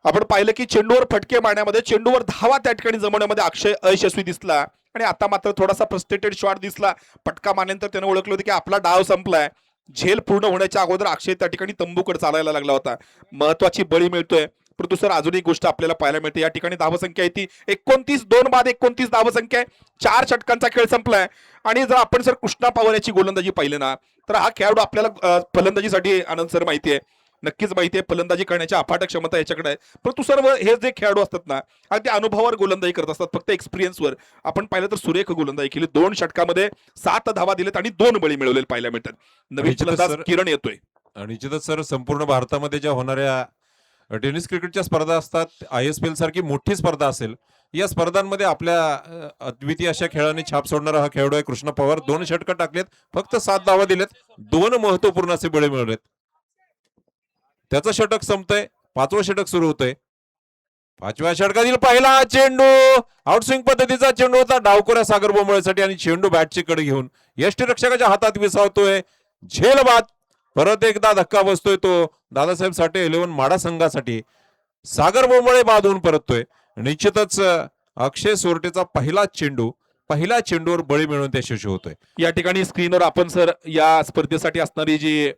आपण पाहिलं की चेंडूवर फटके मारण्यामध्ये, चेंडूवर धावा त्या ठिकाणी जमवण्यामध्ये अक्षय अयशस्वी दिसला आणि आता मात्र थोडासा फ्रस्ट्रेटेड शॉट दिसला. फटका मारल्यानंतर त्याने ओळखलं होतं की आपला डाव संपलाय. झेल पूर्ण होण्याच्या अगोदर अक्षय त्या ठिकाणी तंबूकडे चालायला लागला होता. महत्वाची बळी मिळतोय. परंतु सर अजून एक गोष्ट आपल्याला पाहायला मिळते. या ठिकाणी धावसंख्या आहे ती 29. 2 बाद 29 धावसंख्या आहे. 4 षटकांचा खेळ संपलाय आणि जर आपण सर कृष्णा पवार याची गोलंदाजी पाहिली ना, तर हा खेळाडू आपल्याला फलंदाजीसाठी आनंद सर माहिती आहे नक्कीच माहिती आहे फलंदाजी करण्याची अफाट क्षमता याच्याकडे आहे. परंतु सर्व हे जे खेळाडू असतात ना अगदी अनुभवावर गोलंदाजी करत असतात, फक्त एक्सपिरियन्सवर. आपण पाहिलं तर सुरेख गोलंदाजी केली, 2 षटकामध्ये 7 धावा दिलेत आणि 2 बळी मिळवलेले पाहायला मिळतात. नवीन निश्चितच फलंदाज सर किरण येतोय. निश्चितच सर संपूर्ण भारतामध्ये ज्या होणाऱ्या टेनिस क्रिकेटच्या स्पर्धा असतात, ISPL सारखी मोठी स्पर्धा असेल, या स्पर्धांमध्ये आपल्या अद्वितीय अशा खेळाने छाप सोडणारा हा खेळाडू आहे कृष्ण पवार. 2 षटकं टाकलेत, फक्त 7 धावा दिलेत, 2 महत्वपूर्ण असे बळी मिळवलेत. त्याचं षटक संपतंय, 5वं षटक सुरू होतंय. 5व्या षटकातील पहिला चेंडू, आउटस्विंग पद्धतीचा चेंडू होता डावखोऱ्या सागर बोंबळेसाठी आणि चेंडू बॅटची कडे घेऊन यष्टीरक्षकाच्या हातात विसावतोय. झेल बाद. परत एकदा धक्का बसतोय तो दादासाहेब साठे 11 माडा संघासाठी. सागर बोंबळे बाद होऊन परततोय. निश्चितच अक्षय सोरटेचा पहिल्या चेंडूवर बळी मिळवून ते यशस्वी होतोय. या ठिकाणी स्क्रीनवर आपण सर या स्पर्धेसाठी असणारी जी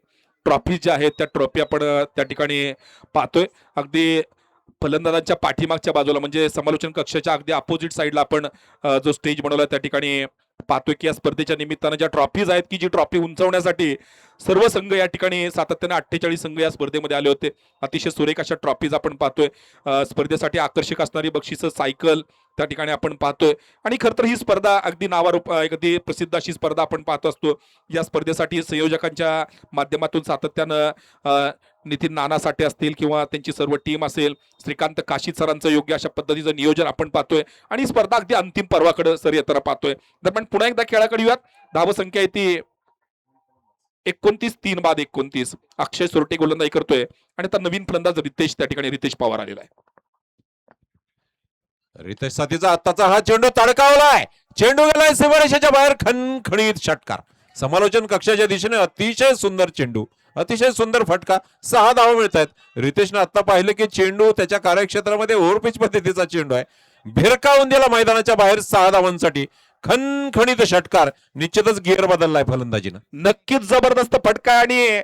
ट्रॉफी ज्या आहेत त्या ट्रॉफी आपण त्या ठिकाणी पाहतोय. अगदी फलंदाजांच्या पाठीमागच्या बाजूला म्हणजे समालोचन कक्षाच्या अगदी अपोजिट साईडला आपण जो स्टेज बनवला त्या ठिकाणी पाहतोय की या स्पर्धेच्या निमित्तानं ज्या ट्रॉफीज आहेत की जी ट्रॉफी उंचवण्यासाठी सर्व संघ या ठिकाणी सातत्याने 48 संघ या स्पर्धेमध्ये आले होते. अतिशय सुरेख अशा ट्रॉफीज आपण पाहतोय. स्पर्धेसाठी आकर्षक असणारी बक्षिसं, सायकल त्या ठिकाणी आपण पाहतोय. आणि खरं तर ही स्पर्धा अगदी अगदी प्रसिद्ध अशी स्पर्धा आपण पाहत असतो. या स्पर्धेसाठी संयोजकांच्या माध्यमातून सातत्यानं नितीन नाना साठे असतील किंवा त्यांची सर्व टीम असेल, श्रीकांत काशीद सरांचं योग्य अशा पद्धतीचं नियोजन आपण पाहतोय आणि स्पर्धा अगदी अंतिम पर्वाकडे सर येताना पाहतोय. दरम्यान पुन्हा एकदा खेळाकडे येऊयात. धावसंख्या आहे ती 29, 3 बाद 29. अक्षय सोरटे गोलंदाजी करतोय आणि आता नवीन फलंदाज रितेश पवार आलेला आहे. रितेश साथीचा आत्ताचा हा चेंडू तडकावलाय. चेंडू गेलाय सीमारेषेच्या बाहेर. खणखणीत षटकार. समालोचन कक्षाच्या दिशेने अतिशय सुंदर चेंडू, अतिशय सुंदर फटका. 6 धावा मिळत आहेत. रितेशने आता पाहिलं की चेंडू त्याच्या कार्यक्षेत्रामध्ये ओव्हरपिच पद्धतीचा चेंडू आहे. भिरकावून दिला मैदानाच्या बाहेर 6 धावांसाठी. खणखणीत षटकार. निश्चितच गिअर बदललाय फलंदाजीनं. नक्कीच जबरदस्त फटका आणि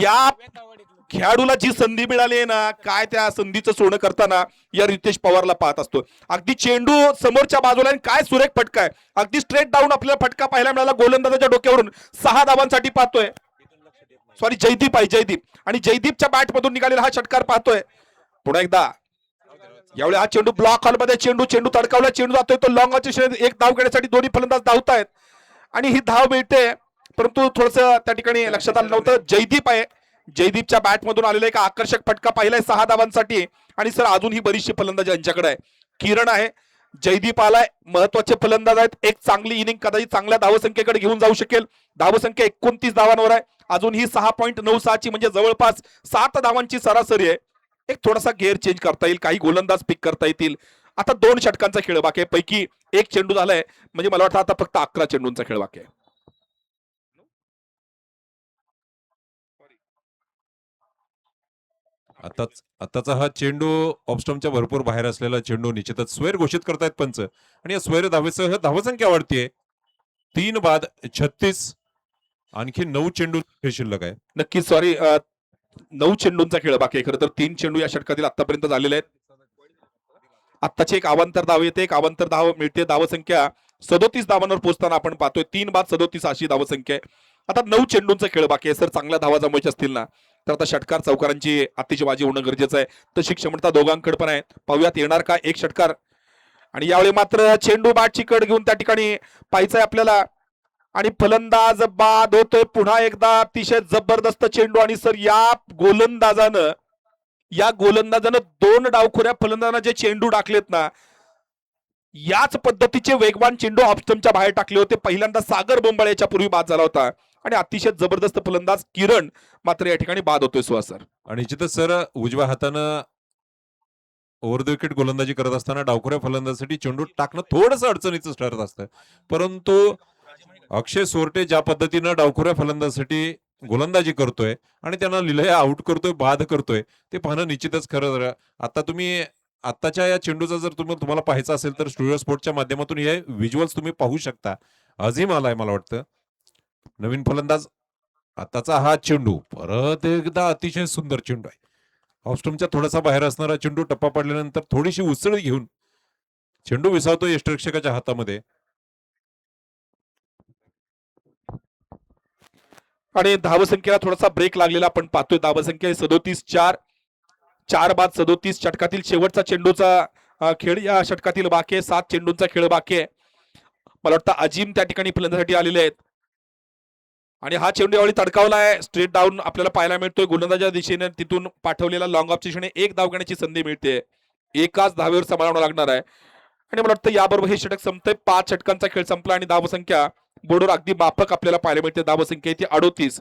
या खेळाडूला जी संधी मिळाली आहे ना, काय त्या संधीचं सोनं करताना या रितेश पवारला पाहत असतो. अगदी चेंडू समोरच्या बाजूला आणि काय सुरेख फटका आहे. अगदी स्ट्रेट डाऊन आपल्याला फटका पाहायला मिळाला गोलंदाजाच्या डोक्यावरून. 6 धावांसाठी पाहतोय. सॉरी जयदीप आहे, जयदीप. आणि जयदीपच्या बॅट मधून निघालेला हा षटकार पाहतोय. पुन्हा एकदा यावेळी हा चेंडू ब्लॉक हॉलमध्ये चेंडू तडकावला. चेंडू जातोय तो लॉंग एक धाव घेण्यासाठी दोन्ही फलंदाज धावतायत आणि ही धाव मिळते. परंतु थोडस त्या ठिकाणी लक्षात आलं नव्हतं. जयदीप आहे, जयदीपच्या बॅट मधून आलेला एक आकर्षक फटका पाहिलाय 6 धावांसाठी. आणि सर अजून ही बरीचशी फलंदाजी यांच्याकडे आहे. किरण आहे, जयदीप आलाय, महत्वाचे फलंदाज आहेत. एक चांगली इनिंग कदाचित चांगल्या धावसंख्येकडे घेऊन जाऊ शकेल. धावसंख्या 29 धावांवर आहे. अजून ही 6.96 ची म्हणजे जवळपास 7 धावांची सरासरी आहे. एक थोडासा गेअर चेंज करता येईल, काही गोलंदाज पिक करता येतील. आता 2 षटकांचा खेळ बाकी आहे. पैकी एक चेंडू झालाय म्हणजे मला वाटतं आता फक्त 11 चेंडूंचा खेळ बाकी आहे. आताचा हा चेंडू ऑफस्टॉमच्या भरपूर बाहेर असलेला चेंडू. निश्चितच स्वेर घोषित करतायत पंच आणि या स्वेर धावेसह धावसंख्या वाढतीये. 3 बाद 36. आणखी 9 चेंडू शिल्लक आहे. नक्कीच सॉरी 9 चेंडूंचा खेळ बाकी आहे. खरं तर 3 चेंडू या षटकातील आतापर्यंत झालेले आहेत. आत्ताची एक अवांतर धाव येते, एक अवांतर धाव मिळते. धावसंख्या 37 धावांवर पोहोचताना आपण पाहतोय 3 बाद 37 अशी धावसंख्या आहे. आता 9 चेंडूंचा खेळ बाकी आहे. सर चांगल्या धावा जमवायच्या असतील ना तर आता षटकार चौकारांची आतिषबाजी होणं गरजेचं आहे. तशी क्षमता दोघांकडे पण आहे. पाहूयात येणार का एक षटकार. आणि यावेळी मात्र चेंडू बॅटची कड घेऊन त्या ठिकाणी पाहायचंय आपल्याला आणि फलंदाज बाद होतोय पुन्हा एकदा. अतिशय जबरदस्त चेंडू आणि सर या गोलंदाजानं 2 डावखोऱ्या फलंदाजांना जे चेंडू टाकलेत ना, याच पद्धतीचे वेगवान चेंडू ऑफस्टंपच्या बाहेर टाकले होते. पहिल्यांदा सागर बोंबाळे याच्या पूर्वी बाद झाला होता आणि अतिशय जबरदस्त फलंदाज किरण मात्र या ठिकाणी बाद होतोय सुहास सर. आणि जिथं सर उजव्या हातानं ओव्हर द विकेट गोलंदाजी करत असताना डावखोऱ्या फलंदाजासाठी चेंडू टाकणं थोडंसं अडचणीचं ठरत असतं. परंतु अक्षय सोरटे ज्या पद्धतीनं डावखोऱ्या फलंदाजासाठी गोलंदाजी करतोय आणि त्यांना लिलया आउट करतोय, बाद करतोय, ते पाहणं निश्चितच खरं. आता तुम्ही आत्ताच्या या चेंडूचा जर तुम्हाला पाहायचा असेल तर स्टुडिओ स्पोर्टच्या माध्यमातून हे व्हिज्युअल्स तुम्ही पाहू शकता. अझीम आलाय मला वाटतं नवीन फलंदाज. आताचा हा चेंडू परत एकदा अतिशय सुंदर चेंडू आहे. ऑफस्टंपच्या थोडासा बाहेर असणारा चेंडू टप्पा पडल्यानंतर थोडीशी उसळ घेऊन चेंडू विसावतो यष्टीरक्षकाच्या हातामध्ये. आणि धावसंख्येला थोडासा ब्रेक लागलेला आपण पाहतोय. धावसंख्या 37-4, 4 बाद 37. षटकातील शेवटचा चेंडूचा खेळ या षटकातील बाकी आहे. 7 चेंडूंचा खेळ बाकी आहे. मला वाटतं अजिम त्या ठिकाणी फलंदाजीसाठी आलेले आहेत आणि हा चेंडू यावेळी तडकावलाय. स्ट्रेट डाऊन आपल्याला पाहायला मिळतोय. गोलंदाजाच्या दिशेने तिथून पाठवलेला लॉंग ऑफच्या दिशेने एक धाव घेण्याची संधी मिळते. एकाच धावेवर सांभाळावं लागणार आहे आणि मला वाटतं याबरोबर हे षटक संपतंय. 5 षटकांचा खेळ संपला आणि धावसंख्या बोर्डवर अगदी माफक आपल्याला पाहायला मिळते. धावसंख्या ती 38,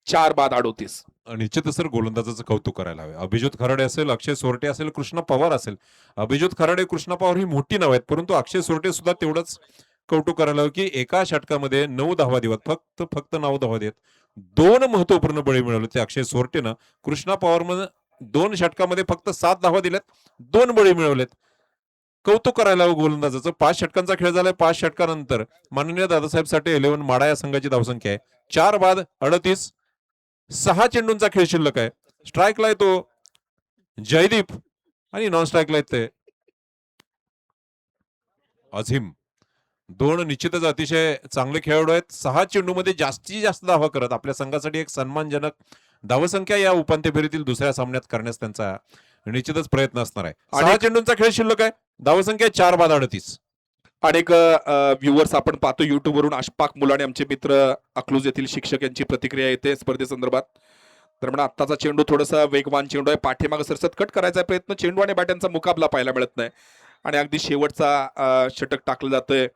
4 बाद 38. निश्चितच सर गोलंदाजाचं कौतुक करायला हवे. अभिजित खराडे असेल, अक्षय सोरटे असेल, कृष्णा पवार असेल. अभिजित खराडे, कृष्णा पवार ही मोठी नाव आहेत, परंतु अक्षय सोरटे सुद्धा तेवढंच कौतुक करायला हवं की एका षटकामध्ये 9 धावा देत, फक्त 9 धावा देत 2 महत्वपूर्ण बळी मिळवले ते अक्षय सोरटेनं. कृष्णा पवार मध्ये 2 षटकामध्ये फक्त 7 धावा दिल्यात, 2 बळी मिळवलेत. कौतुक करायला हवं गोलंदाजाचं. 5 षटकांचा खेळ झालाय. 5 षटकानंतर माननीय दादासाहेब साठे 11 माडा या संघाची धावसंख्या आहे 4 बाद 38. 6 चेंडूंचा खेळ शिल्लक आहे. स्ट्राईकला आहे तो जयदीप आणि नॉन स्ट्राईकला येते अझीम. 2 निश्चितच अतिशय चांगले खेळाडू आहेत. 6 चेंडूमध्ये जास्तीत जास्त धावा करत आपल्या संघासाठी एक सन्मानजनक धावसंख्या या उपांत्य फेरीतील दुसऱ्या सामन्यात करण्यास त्यांचा निश्चितच प्रयत्न असणार आहे. 6 चेंडूंचा खेळ शिल्लक आहे. धावसंख्या 4 बाद 38. अनेक व्ह्युअर्स आपण पाहतो युट्यूब वरून. अशफाक मुलाने आमचे मित्र अकलूज येथील शिक्षक यांची प्रतिक्रिया येते स्पर्धेसंदर्भात. तर म्हणा आत्ताचा चेंडू थोडासा वेगवान चेंडू आहे. पाठीमागे सरसत कट करायचा प्रयत्न. चेंडू आणि बॅटांचा मुकाबला पाहायला मिळत नाही आणि अगदी शेवटचा षटक टाकलं जातंय.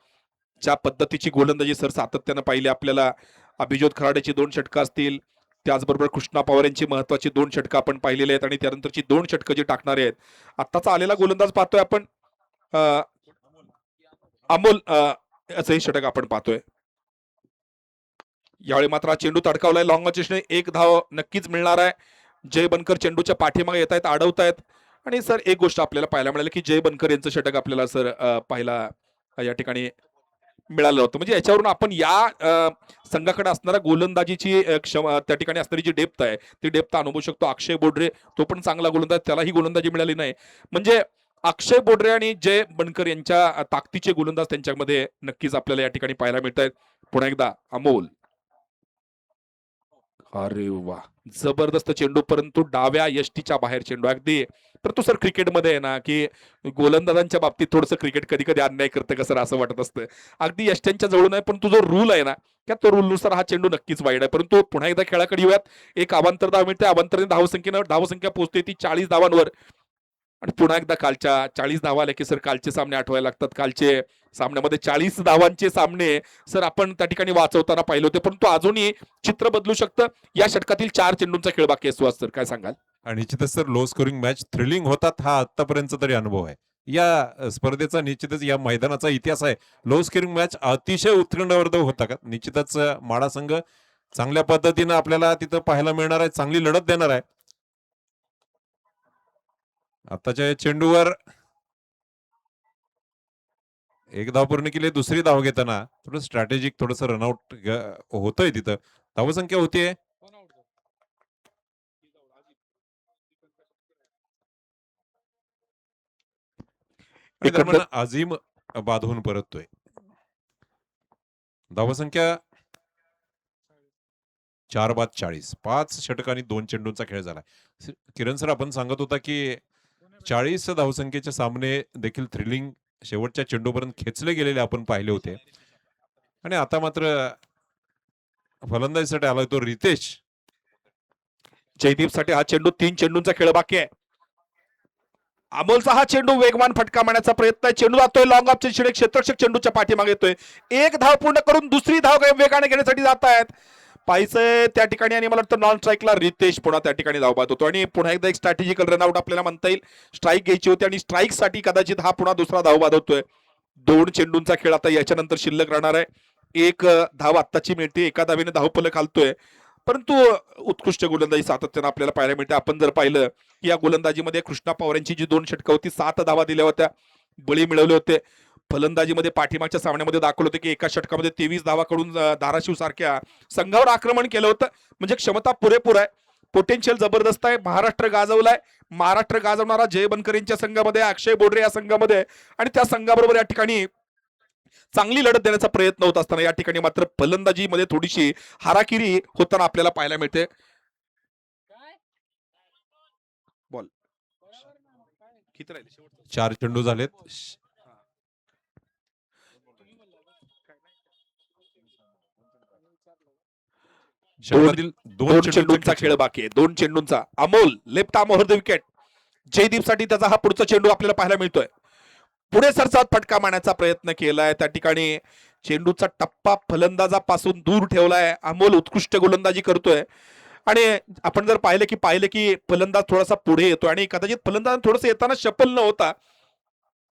ज्या पद्धतीची गोलंदाजी सर सातत्यानं पाहिली आपल्याला. अभिजित खराडेची 2 षटकं असतील, त्याचबरोबर कृष्णा पवार यांची महत्वाची 2 षटकं आपण पाहिलेली आहेत आणि त्यानंतरची 2 षटकं जी टाकणारे आहेत. आत्ताचा आलेला गोलंदाज पाहतोय आपण अमोल असंही षटक आपण पाहतोय. यावेळी मात्र हा चेंडू तडकावलाय. लॉंग ऑन एक धाव नक्कीच मिळणार आहे. जय बनकर चेंडूच्या पाठीमागे येत आहेत, अडवतायत आणि सर एक गोष्ट आपल्याला पाहायला मिळाली की जय बनकर यांचं षटक आपल्याला सर पाहायला या ठिकाणी मिळालं होतं. म्हणजे याच्यावरून आपण या संघाकडे असणारा गोलंदाजीची त्या ठिकाणी असणारी जी डेप्थ आहे ती डेप्थ अनुभवू शकतो. अक्षय बोडरे तो पण चांगला गोलंदाज, त्यालाही गोलंदाजी मिळाली नाही. म्हणजे अक्षय बोडरे आणि जय बनकर यांच्या ताकदीचे गोलंदाज त्यांच्यामध्ये नक्कीच आपल्याला या ठिकाणी पाहायला मिळत आहेत. पुन्हा एकदा अमोल. अरे वा, जबरदस्त चेंडू, परंतु डाव्या यष्टीच्या बाहेर चेंडू. अगदी परंतु सर क्रिकेटमध्ये आहे ना की गोलंदाजांच्या बाबतीत थोडंसं क्रिकेट कधी कधी अन्याय करतं का सर, असं वाटत असतं. अगदी यष्ट्यांच्या जवळून आहे, पण तो जो रूल आहे ना त्या तो रूलनुसार हा चेंडू नक्कीच वाईड आहे. परंतु पुन्हा एकदा खेळाकडे येऊयात. एक अवांतर धाव मिळते. अवांतराने धावसंख्या पोहोचते ती 40 धावांवर. आणि पुन्हा एकदा कालच्या 40 धावा आल्या की सर कालचे सामने आठवायला लागतात. कालचे सामन्यामध्ये 40 धावांचे सामने सर आपण त्या ठिकाणी वाचवताना पाहिले होते, परंतु अजूनही चित्र बदलू शकतं. या षटकातील 4 चेंडूंचा खेळ बाकी आहे. सुहास सर काय सांगाल? आणि निश्चितच sir low scoring match thrilling होतात हा आतापर्यंतचा तरी अनुभव आहे. या स्पर्धेचा निश्चितच या मैदानाचा इतिहास आहे. लो स्कोरिंग मॅच अतिशय उत्कंठावर्धक होता का. निश्चितच माडा संघ चांगल्या पद्धतीनं आपल्याला तिथं पाहायला मिळणार आहे, चांगली लढत देणार आहे. आताच्या चेंडूवर एक धाव पूर्ण केली. दुसरी धाव घेताना थोडं स्ट्रॅटेजिक थोडंसं रनआउट होतंय तिथं. धावसंख्या होतीये अझीम बाधवून परततोय. धावसंख्या 4 बाद 40. 5 षटकांनी 2 चेंडूंचा खेळ झाला. किरण सर आपण सांगत होता की 40 धावसंख्येचे सामने देखील थ्रिलिंग शेवटच्या चेंडूपर्यंत खेचले गेलेले आपण पाहिले होते. आणि आता मात्र फलंदाजीसाठी आलाय तो रितेश. जयदीप साठी हा चेंडू 3 चेंडूंचा खेळ बाकी आहे. अमोलचा हा चेंडू वेगवान फटका मारण्याचा प्रयत्न आहे. चेंडू जातोय लॉंग ऑफचे क्षेत्ररक्षक चेंडूच्या पाठीमागे येतोय. एक धाव पूर्ण करून दुसरी धाव वेगाने घेण्यासाठी जात आहेत पाहिजे त्या ठिकाणी. आणि मला वाटतं नॉन स्ट्राईकला रितेश पुन्हा त्या ठिकाणी धावबाद होतो आणि पुन्हा एकदा एक स्ट्रॅटेजिकल रनआउट आपल्याला म्हणता येईल. स्ट्राईक घ्यायची होती आणि स्ट्राईक साठी कदाचित हा पुन्हा दुसरा धावबाद होतोय. 2 चेंडूंचा खेळ आता याच्यानंतर शिल्लक राहणार आहे. एक धाव आत्ताची मिळते, एका धावेने धावफलक घालतोय, परंतु उत्कृष्ट गोलंदाजी सातत्यानं आपल्याला पाहायला मिळते. आपण जर पाहिलं की या गोलंदाजीमध्ये कृष्णा पवार यांची जी 2 षटकं होती, 7 धावा दिल्या होत्या, बळी मिळवले होते. फलंदाजीमध्ये पाठीमागच्या सामन्यामध्ये दाखवलं होतं की एका षटकामध्ये 23 धावा कडून धाराशिव सारख्या संघावर आक्रमण केलं होतं. म्हणजे क्षमता पुरेपूर आहे, पोटेन्शियल जबरदस्त आहे. महाराष्ट्र गाजवलाय. महाराष्ट्र गाजवणारा जय बनकर यांच्या संघामध्ये, अक्षय बोडरे या संघामध्ये आणि त्या संघाबरोबर या ठिकाणी चांगली लढत देण्याचा प्रयत्न होत असताना या ठिकाणी मात्र फलंदाजीमध्ये थोडीशी हाराकिरी होताना आपल्याला पाहायला मिळते. बॉल किती राहिले शेवटचं? 4 चेंडू झालेत. षटकातील दोन चेंडूंचा खेळ बाकी आहे. 2 चेंडूंचा. Amol left arm over the wicket. Jaydeep साठी त्याचा हा पुढचा चेंडू आपल्याला पाहायला मिळतोय. पुढे सरसात फटका मारण्याचा प्रयत्न केलाय. त्या ठिकाणी चेंडूचा टप्पा फलंदाजापासून दूर ठेवलाय. अमोल उत्कृष्ट गोलंदाजी करतोय आणि आपण जर पाहिलं की फलंदाज थोडासा पुढे येतो आणि कदाचित फलंदाज थोडंसं येताना शपल न होता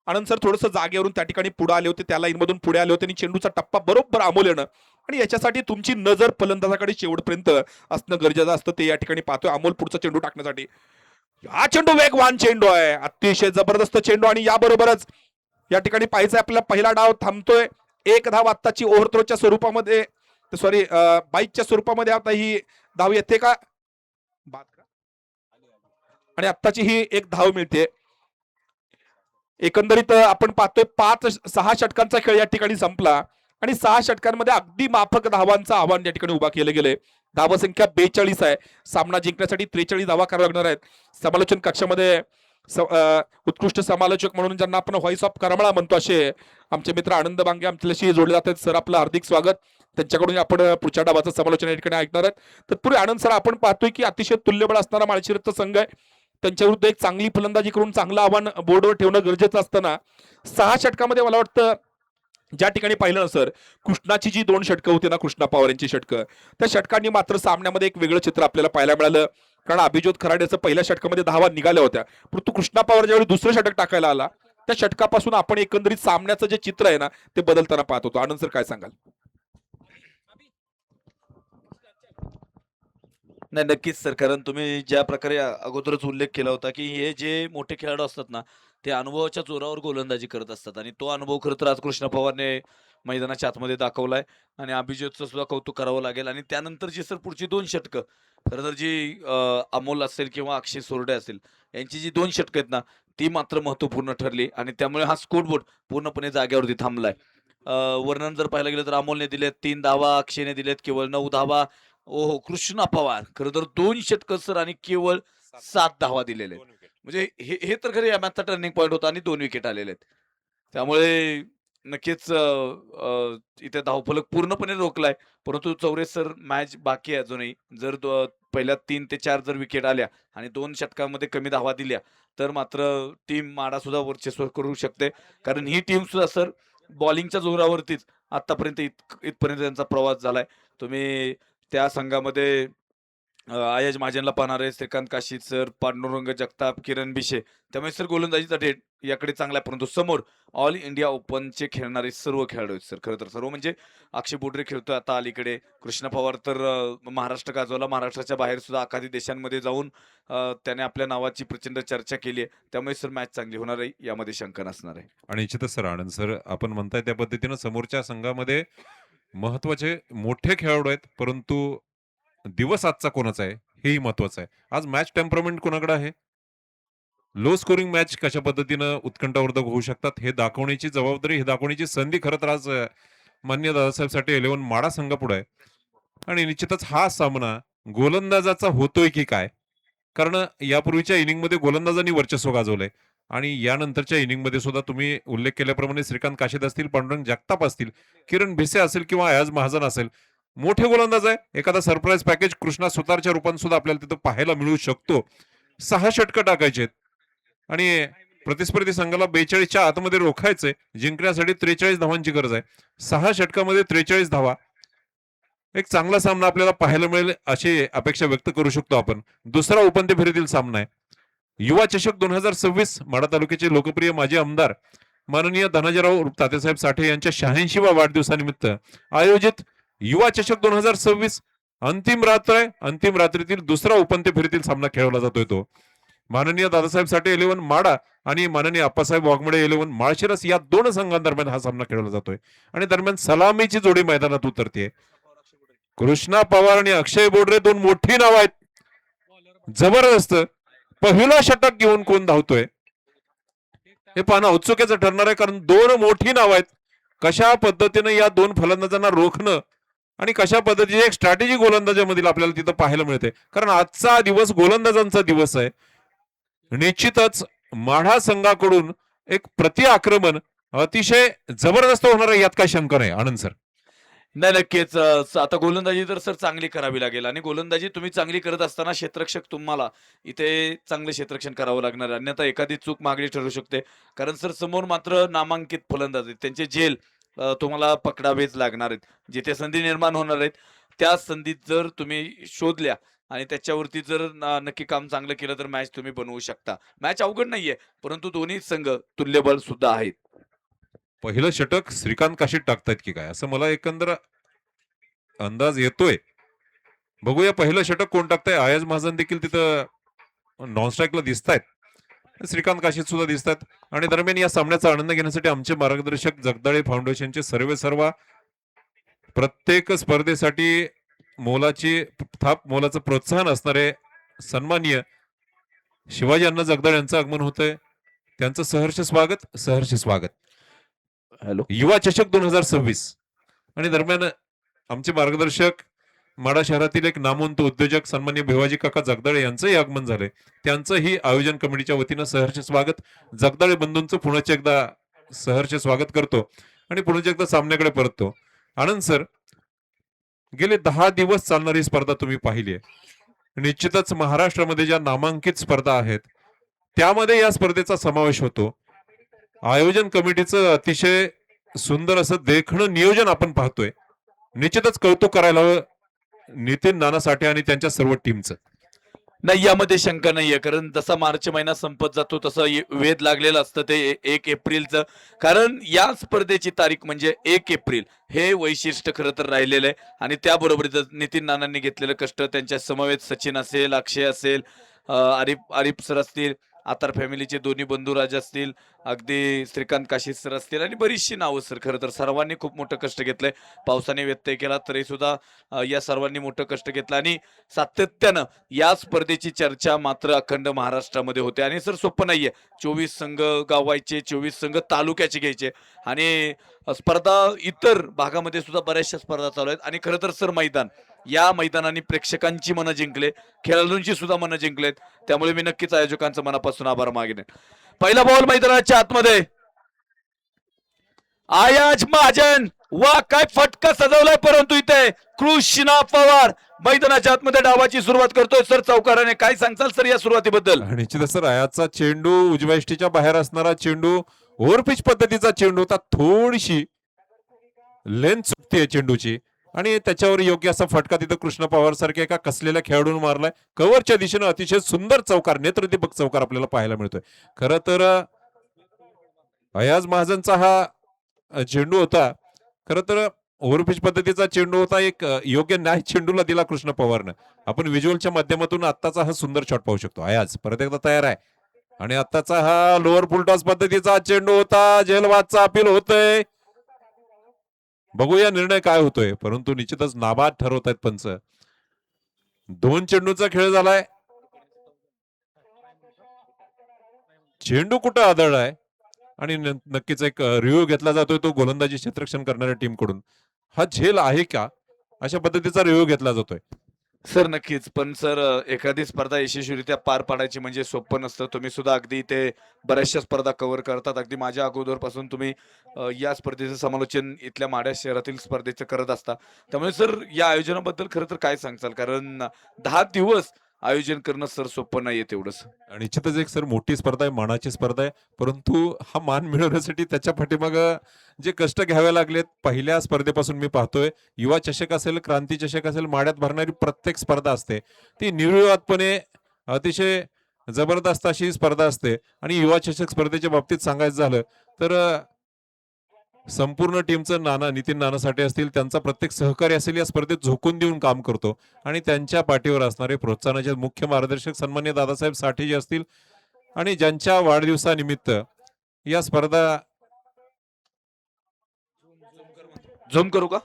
आनंद सर थोडंसं जागेवरून त्या ठिकाणी पुढे आले होते, त्या लाईनमधून पुढे आले होते आणि चेंडूचा टप्पा बरोबर अमोल येणं आणि याच्यासाठी तुमची नजर फलंदाजाकडे शेवटपर्यंत असणं गरजेचं असतं. ते या ठिकाणी पाहतोय अमोल पुढचा चेंडू टाकण्यासाठी. हा चेंडू वेगवान चेंडू आहे, अतिशय जबरदस्त चेंडू आणि याबरोबरच या ठिकाणी पाहायचं आपला पहिला डाव थांबतोय. 1 धाव आत्ताची ओव्हरथ्रोच्या स्वरूपामध्ये, सॉरी बाईकच्या स्वरूपामध्ये आता ही धाव येते का आणि आत्ताची ही 1 धाव मिळते. एकंदरीत आपण पाहतोय 5-6 षटकांचा खेळ या ठिकाणी संपला आणि 6 षटकांमध्ये अगदी माफक धावांचं आव्हान या ठिकाणी उभा केलं गेलंय. धावसंख्या 42 आहे. सामना जिंकण्यासाठी 43 धावा कराव्या लागणार आहेत. समालोचन कक्षामध्ये उत्कृष्ट समालोचक म्हणून ज्यांना आपण व्हॉइस ऑफ करमळा म्हणतो असे आमचे मित्र आनंद बांगे आमच्याशी जोडले जातात. सर आपलं हार्दिक स्वागत. त्यांच्याकडून आपण पुढच्या डावाचं समालोचन या ठिकाणी ऐकणार आहेत. तत्पूर्वी आनंद सर आपण पाहतोय की अतिशय तुल्यबळ असणारा माळशिरसचा संघ आहे. त्यांच्या विरुद्ध एक चांगली फलंदाजी करून चांगलं आव्हान बोर्डवर ठेवणं गरजेचं असताना 6 षटकामध्ये मला वाटतं ज्या ठिकाणी पाहिलं ना सर, कृष्णाची जी 2 षटकं होती ना, कृष्णा पवार यांची षटकं, त्या षटकांनी मात्र सामन्यामध्ये एक वेगळं चित्र आपल्याला पाहायला मिळालं. कारण अभिज्योत खराडेचं पहिल्या षटकामध्ये धावा निघाल्या होत्या, परंतु कृष्णा पवार ज्यावेळी दुसरं षटक टाकायला आला त्या षटकापासून आपण एकंदरीत सामन्याचं जे चित्र आहे ना ते बदलताना पाहत होतो. आनंद सर काय सांगाल? नाही, नक्कीच सर. कारण तुम्ही ज्या प्रकारे अगोदरच उल्लेख केला होता, की हे जे मोठे खेळाडू असतात ना, ते अनुभवाच्या जोरावर गोलंदाजी करत असतात आणि तो अनुभव खरं तर आज कृष्णा पवारने मैदानाच्या आतमध्ये दाखवलाय आणि अभिजितचं सुद्धा कौतुक करावं लागेल. आणि त्यानंतरची सर पुढची 2 षटकं खरं तर जी अमोल असेल किंवा अक्षय सोरडे असेल यांची जी 2 षटकं आहेत ना, ती मात्र महत्त्वपूर्ण ठरली आणि त्यामुळे हा स्कोरबोर्ड पूर्णपणे जागेवरती थांबलाय. वर्णन जर पाहायला गेलं तर अमोलने दिलेत 3 धावा, अक्षयने दिलेत केवळ 9 धावा. ओहो, कृष्णा पवार खरं तर 2 षटकं सर आणि केवळ 7 धावा दिलेले आहेत. म्हणजे हे तर खरं या मॅचचा टर्निंग पॉईंट होता आणि 2 विकेट आलेले आहेत. त्यामुळे नक्कीच इथे धावफलक पूर्णपणे रोखलाय. परंतु चौरे सर मॅच बाकी आहे अजूनही. जर पहिल्या 3 ते 4 जर विकेट आल्या आणि 2 षटकांमध्ये कमी धावा दिल्या तर मात्र टीम माडा सुद्धा वर्चस्व करू शकते. कारण ही टीम सुद्धा सर बॉलिंगच्या जोरावरतीच आतापर्यंत इथपर्यंत त्यांचा प्रवास झालाय. तुम्ही त्या संघामध्ये अय्यज महाजनला पाहणारे श्रीकांत काशीद सर, पांडुरंग जगताप, किरण बिशे, त्यामुळे सर गोलंदाजीचा डेट याकडे चांगला आहे. परंतु समोर ऑल इंडिया ओपनचे खेळणारे सर्व खेळाडू आहेत सर. खरं तर सर्व म्हणजे अक्षय बोडरे खेळतोय आता अलीकडे, कृष्णा पवार तर महाराष्ट्र गाजवला, महाराष्ट्राच्या बाहेर सुद्धा अखादी देशांमध्ये जाऊन त्याने आपल्या नावाची प्रचंड चर्चा केली आहे. त्यामुळे सर मॅच चांगली होणार आहे, यामध्ये शंका नसणार आहे. आणि निश्चितच सर आनंद सर आपण म्हणताय त्या पद्धतीनं समोरच्या संघामध्ये महत्वाचे मोठे खेळाडू आहेत, परंतु दिवस आजचा कोणाचा आहे हेही महत्वाचं आहे. आज मॅच टेम्परमेंट कोणाकडे आहे, लो स्कोरिंग मॅच कशा पद्धतीनं उत्कंठावर्धक होऊ शकतात हे दाखवण्याची जबाबदारी, हे दाखवण्याची संधी खरं तर आज मान्य दादासाहेबसाठी 11 माडा संघापुढे आहे. आणि निश्चितच हा सामना गोलंदाजाचा होतोय की काय, कारण यापूर्वीच्या इनिंगमध्ये गोलंदाजांनी वर्चस्व गाजवलंय आणि यानंतरच्या इनिंगमध्ये सुद्धा तुम्ही उल्लेख केल्याप्रमाणे श्रीकांत काशीद असतील, पांडुरंग जगताप असतील, किरण भिसे असेल किंवा अयाज महाजन असेल, मोठे गोलंदाज आहे. एखादा सरप्राईज पॅकेज कृष्णा सुतारच्या रूपात सुद्धा आपल्याला तिथं पाहायला मिळू शकतो. 6 षटकं टाकायचे आणि प्रतिस्पर्धी संघाला 42च्या आतमध्ये रोखायचंय. जिंकण्यासाठी 43 धावांची गरज आहे. 6 षटकामध्ये 43 धावा, एक चांगला सामना आपल्याला पाहायला मिळेल अशी अपेक्षा व्यक्त करू शकतो आपण. दुसरा उपांत्य फेरीतील सामना आहे युवा चषक 2026. माढा तालुक्याचे लोकप्रिय माजी आमदार माननीय धनाजीराव तात्यासाहेब साठे यांच्या 86व्या वाढदिवसानिमित्त आयोजित युवा चषक 2026 अंतिम रात्र आहे. अंतिम रात्रीतील दुसरा उपांत्य फेरीतील सामना खेळवला जातोय. तो माननीय दादासाहेब साठे 11 माडा आणि माननीय आप्पासाहेब वाघमोडे 11 माळशिरस या 2 संघांदरम्यान हा सामना खेळवला जातोय आणि दरम्यान सलामीची जोडी मैदानात उतरते. कृष्णा पवार आणि अक्षय बोडरे 2 मोठी नाव आहेत. जबरदस्त पहिला षटक घेऊन कोण धावतोय हे पाहणं औत्सुक्याचं ठरणार आहे, कारण 2 मोठी नाव आहेत. कशा पद्धतीने या दोन फलंदाजांना रोखणं आणि कशा पद्धतीची एक स्ट्रॅटेजी गोलंदाजामधील आपल्याला तिथं पाहायला मिळते. कारण आजचा दिवस गोलंदाजांचा दिवस आहे. निश्चितच माढा संघाकडून एक प्रति आक्रमण अतिशय जबरदस्त होणार आहे, यात काही शंका नाही. आनंद सर. नाही, नक्कीच. आता गोलंदाजी तर सर चांगली करावी लागेल आणि गोलंदाजी तुम्ही चांगली करत असताना क्षेत्ररक्षक तुम्हाला इथे चांगले क्षेत्ररक्षण करावं लागणार आहे. अन्यथा एखादी चूक मागणी ठरू शकते. कारण सर समोर मात्र नामांकित फलंदाज आहेत. त्यांचे झेल तुम्हाला पकडावेच लागणार आहेत. जिथे संधी निर्माण होणार आहेत त्या संधीत जर तुम्ही शोधल्या आणि त्याच्यावरती जर नक्की काम चांगलं केलं तर मॅच तुम्ही बनवू शकता. मॅच अवघड नाहीये, परंतु दोन्ही संघ तुल्यबळ सुद्धा आहेत. पहिलं षटक श्रीकांत काशीत टाकतायत की काय, असं मला एकंदर अंदाज येतोय. बघूया पहिलं षटक कोण टाकतंय. अयाज महाजन देखील तिथं नॉन स्ट्राईकला दिसतायत, श्रीकांत काशीत सुद्धा दिसतात. आणि दरम्यान या सामन्याचा आनंद घेण्यासाठी आमचे मार्गदर्शक जगदाळे फाउंडेशनचे सर्व प्रत्येक स्पर्धेसाठी मोलाची थाप मोलाचं प्रोत्साहन असणारे सन्माननीय शिवाजी अण्णा जगदाळे यांचं आगमन होतंय. त्यांचं सहर्ष स्वागत. हॅलो. युवा चषक 2026 आणि दरम्यान आमचे मार्गदर्शक माढा शहरातील एक नामवंत उद्योजक सन्माननीय भिवाजी काका जगदाळे यांचंही आगमन झालंय. त्यांचंही आयोजन कमिटीच्या वतीनं सहर्ष स्वागत. जगदाळे बंधूंचं पुन्हा एकदा सहर्ष स्वागत करतो आणि पुन्हा एकदा सामन्याकडे परततो. आनंद सर, गेले 10 दिवस चालणारी स्पर्धा तुम्ही पाहिली आहे. निश्चितच महाराष्ट्रामध्ये ज्या नामांकित स्पर्धा आहेत त्यामध्ये या स्पर्धेचा समावेश होतो. आयोजन कमिटीचं अतिशय सुंदर असं देखणं नियोजन आपण पाहतोय. निश्चितच कौतुक करायला हवं नितीन नाना साठे आणि त्यांच्या सर्व टीमचं. नाही, यामध्ये शंका नाहीये. कारण जसा मार्च महिना संपत जातो तसं वेध लागलेलं असतं ते 1 एप्रिलचं. कारण या स्पर्धेची तारीख म्हणजे 1 एप्रिल हे वैशिष्ट्य खरं तर राहिलेलं आहे. आणि त्याबरोबरच नितीन नानांनी घेतलेलं कष्ट, त्यांच्या समवेत सचिन असेल, अक्षय असेल, आरिफ सर असतील, आतार फॅमिलीचे दोन्ही बंधुराज असतील, अगदी श्रीकांत काशीत सर असतील आणि बरीचशी नावं सर. खरं तर सर्वांनी खूप मोठं कष्ट घेतलंय. पावसाने व्यत्यय केला तरी सुद्धा या सर्वांनी मोठं कष्ट घेतलं आणि सातत्यानं या स्पर्धेची चर्चा मात्र अखंड महाराष्ट्रामध्ये होते. आणि सर सोपं नाहीये. 24 संघ गावायचे, 24 संघ तालुक्याचे घ्यायचे आणि स्पर्धा इतर भागामध्ये सुद्धा बऱ्याचशा स्पर्धा चालू आहेत. आणि खरं तर सर या मैदानाने प्रेक्षकांची मनं जिंकले, खेळाडूंची सुद्धा मनं जिंकलेत. त्यामुळे मी नक्कीच आयोजकांचं मनापासून आभार मागेन. पहिला बॉल मैदानाच्या आतमध्ये अयाज महाजन. वा, काय फटका सजवलाय. परंतु इथे कृष्णा पवार मैदानाच्या आतमध्ये डावाची सुरुवात करतोय सर चौकाराने. काय सांगताल सर या सुरुवातीबद्दल? निश्चितच सर, आयाचा चेंडू उजव्या यष्टीच्या बाहेर असणारा चेंडू, ओव्हरपिच पद्धतीचा चेंडू होता. थोडीशी लेंथ चुकतीये चेंडूची आणि त्याच्यावर योग्य असा फटका तिथं कृष्ण पवार सारख्या एका कसलेल्या खेळाडून मारलाय. कव्हरच्या दिशेनं अतिशय सुंदर चौकार, नेत्रदीपक चौकार आपल्याला पाहायला मिळतोय. खरं तर अयाज महाजनचा हा चेंडू होता. खरं तर ओव्हरपिच पद्धतीचा चेंडू होता. एक योग्य न्याय चेंडूला दिला कृष्ण पवारनं. आपण व्हिज्युअलच्या माध्यमातून आत्ताचा हा सुंदर शॉट पाहू शकतो. अयाज परत एकदा तयार आहे आणि आत्ताचा हा लोअर फुलटॉस पद्धतीचा चेंडू होता. जेलवादचा अपील होतंय. बघूया निर्णय काय होतोय, परंतु निश्चितच नाबाद ठरवत आहेत पंच. 2 चेंडूचा खेळ झालाय. चेंडू कुठं आदळलाय आणि नक्कीच एक रिव्ह्यू घेतला जातोय तो गोलंदाजी क्षेत्ररक्षण करणाऱ्या टीम कडून. हा झेल आहे का, अशा पद्धतीचा रिव्ह्यू घेतला जातोय. सर नक्कीच. पण सर एखादी स्पर्धा यशस्वीरित्या पार पाडायची म्हणजे सोपं नसतं. तुम्ही सुद्धा अगदी इथे बऱ्याचशा स्पर्धा कव्हर करतात. अगदी माझ्या अगोदरपासून तुम्ही या स्पर्धेचं समालोचन इथल्या माढा शहरातील स्पर्धेचं करत असता. त्यामुळे सर या आयोजनाबद्दल खरं तर काय सांगचाल? कारण 10 दिवस आयोजन करणं सर सोपं नाहीये तेवढंच. आणि निश्चितच एक सर मोठी स्पर्धा आहे, मानाची स्पर्धा आहे. परंतु हा मान मिळवण्यासाठी त्याच्या पाठीमाग जे कष्ट घ्यावे लागलेत, पहिल्या स्पर्धेपासून मी पाहतोय. युवा चषक असेल, क्रांती चषक असेल, माड्यात भरणारी प्रत्येक स्पर्धा असते ती निर्विवादपणे अतिशय जबरदस्त अशी स्पर्धा असते. आणि युवा चषक स्पर्धेच्या बाबतीत सांगायचं झालं तर संपूर्ण टीमचं नितीन नाना साठे असतील, त्यांचा प्रत्येक सहकारी असेल या स्पर्धेत झोकून देऊन काम करतो. आणि त्यांच्या पाठीवर असणारे प्रोत्साहनाचे मुख्य मार्गदर्शक सन्माननीय दादासाहेब साठे जे असतील आणि ज्यांच्या वाढदिवसानिमित्त या स्पर्धा झूम करू का?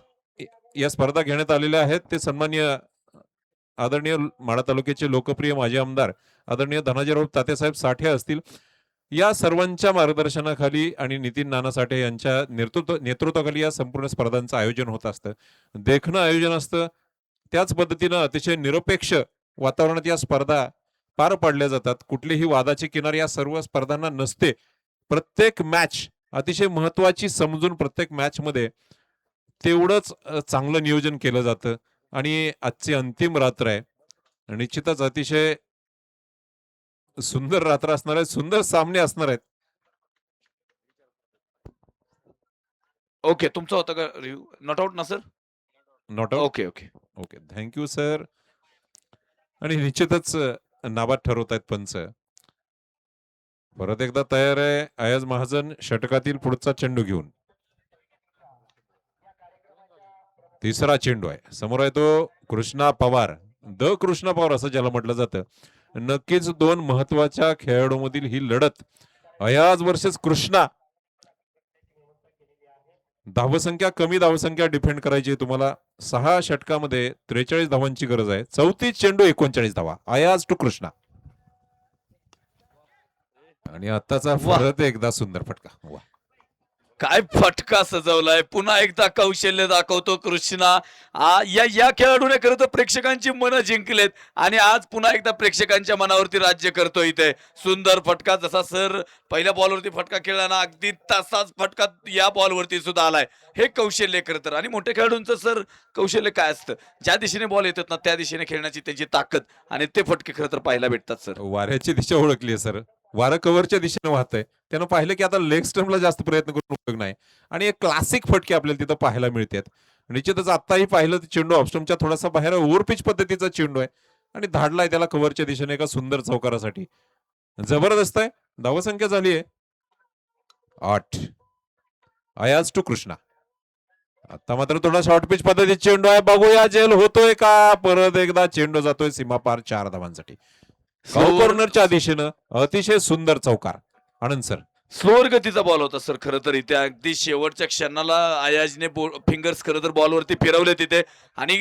या स्पर्धा घेण्यात आलेल्या आहेत ते सन्माननीय आदरणीय माढा तालुक्याचे लोकप्रिय माजी आमदार आदरणीय धनाजीराव तात्यासाहेब साठे असतील. या सर्वांच्या मार्गदर्शनाखाली आणि नितीन नानासाठे यांच्या नेतृत्वाखाली या संपूर्ण स्पर्धांचं आयोजन होत असतं. देखणं आयोजन असतं. त्याच पद्धतीनं अतिशय निरपेक्ष वातावरणात या स्पर्धा पार पाडल्या जातात. कुठलीही वादाची किनार या सर्व स्पर्धांना नसते. प्रत्येक मॅच अतिशय महत्वाची समजून प्रत्येक मॅच मध्ये तेवढंच चांगलं नियोजन केलं जातं. आणि आजची अंतिम रात्र आहे. निश्चितच अतिशय सुंदर रात्र असणार आहे. सुंदर सामने असणार आहेत. ओके, तुमचा होता का रिव्ह्यू? नॉट आउट ना sir? Not out. Okay okay. Okay, thank you sir. आणि निश्चितच नाबाद ठरवत आहेत पंच. परत एकदा तयार आहे अयाज महाजन षटकातील पुढचा चेंडू घेऊन. तिसरा चेंडू आहे. समोर आहे तो कृष्णा पवार. द कृष्णा पवार असं ज्याला म्हटलं जातं. नक्कीच दोन महत्वाच्या खेळाडूंमधील ही लढत अयाज वर्सेस कृष्णा. धावसंख्या कमी धावसंख्या डिफेंड करायची आहे तुम्हाला. 6 षटकामध्ये 43 धावांची गरज आहे. 34 चेंडू 39 धावा. अयाज टू कृष्णा. आणि आताचा वाह. परत एकदा सुंदर फटका. वा. काय फटका सजवलाय. पुन्हा एकदा कौशल्य दाखवतो कृष्णा. या खेळाडूने खरं तर प्रेक्षकांची मनं जिंकलेत आणि आज पुन्हा एकदा प्रेक्षकांच्या मनावरती राज्य करतो इथे. सुंदर फटका. जसा सर पहिल्या बॉलवरती फटका खेळला ना, अगदी तसाच फटका या बॉलवरती सुद्धा आलाय. हे कौशल्य खरं तर. आणि मोठ्या खेळाडूंचं सर कौशल्य काय असतं, ज्या दिशेने बॉल येतात ना त्या दिशेने खेळण्याची त्यांची ताकद आणि ते फटके खरं तर पाहायला भेटतात सर. वाऱ्याची दिशा ओळखली आहे सर. वारं कव्हरच्या दिशेने वाहत आहे. त्यानं पाहिलं की आता लेग स्टंपला जास्त प्रयत्न करून उपयोग नाही. आणि एक क्लासिक फटके आपल्याला तिथं पाहायला मिळतात. निश्चितच आत्ताही पाहिलं तर चेंडू ऑफस्टंपच्या थोडासा बाहेर ओव्हरपिच पद्धतीचा चेंडू आहे आणि धाडलाय त्याला कव्हरच्या दिशेने एका सुंदर चौकारासाठी. जबरदस्त आहे. धावसंख्या झाली आहे 8. अयाज टू कृष्णा. आता मात्र थोडा शॉर्ट पिच पद्धतीत चेंडू आहे. बघूया जेल होतोय का. परत एकदा चेंडू जातोय सीमापार 4 धावांसाठी. कॉर्नरच्या दिशेनं अतिशय सुंदर चौकार. आनंद सर. स्लोअर गतीचा बॉल होता सर खरं तर इथे. अगदी शेवटच्या क्षणाला अयाजने फिंगर्स खरं तर बॉलवरती फिरवले तिथे आणि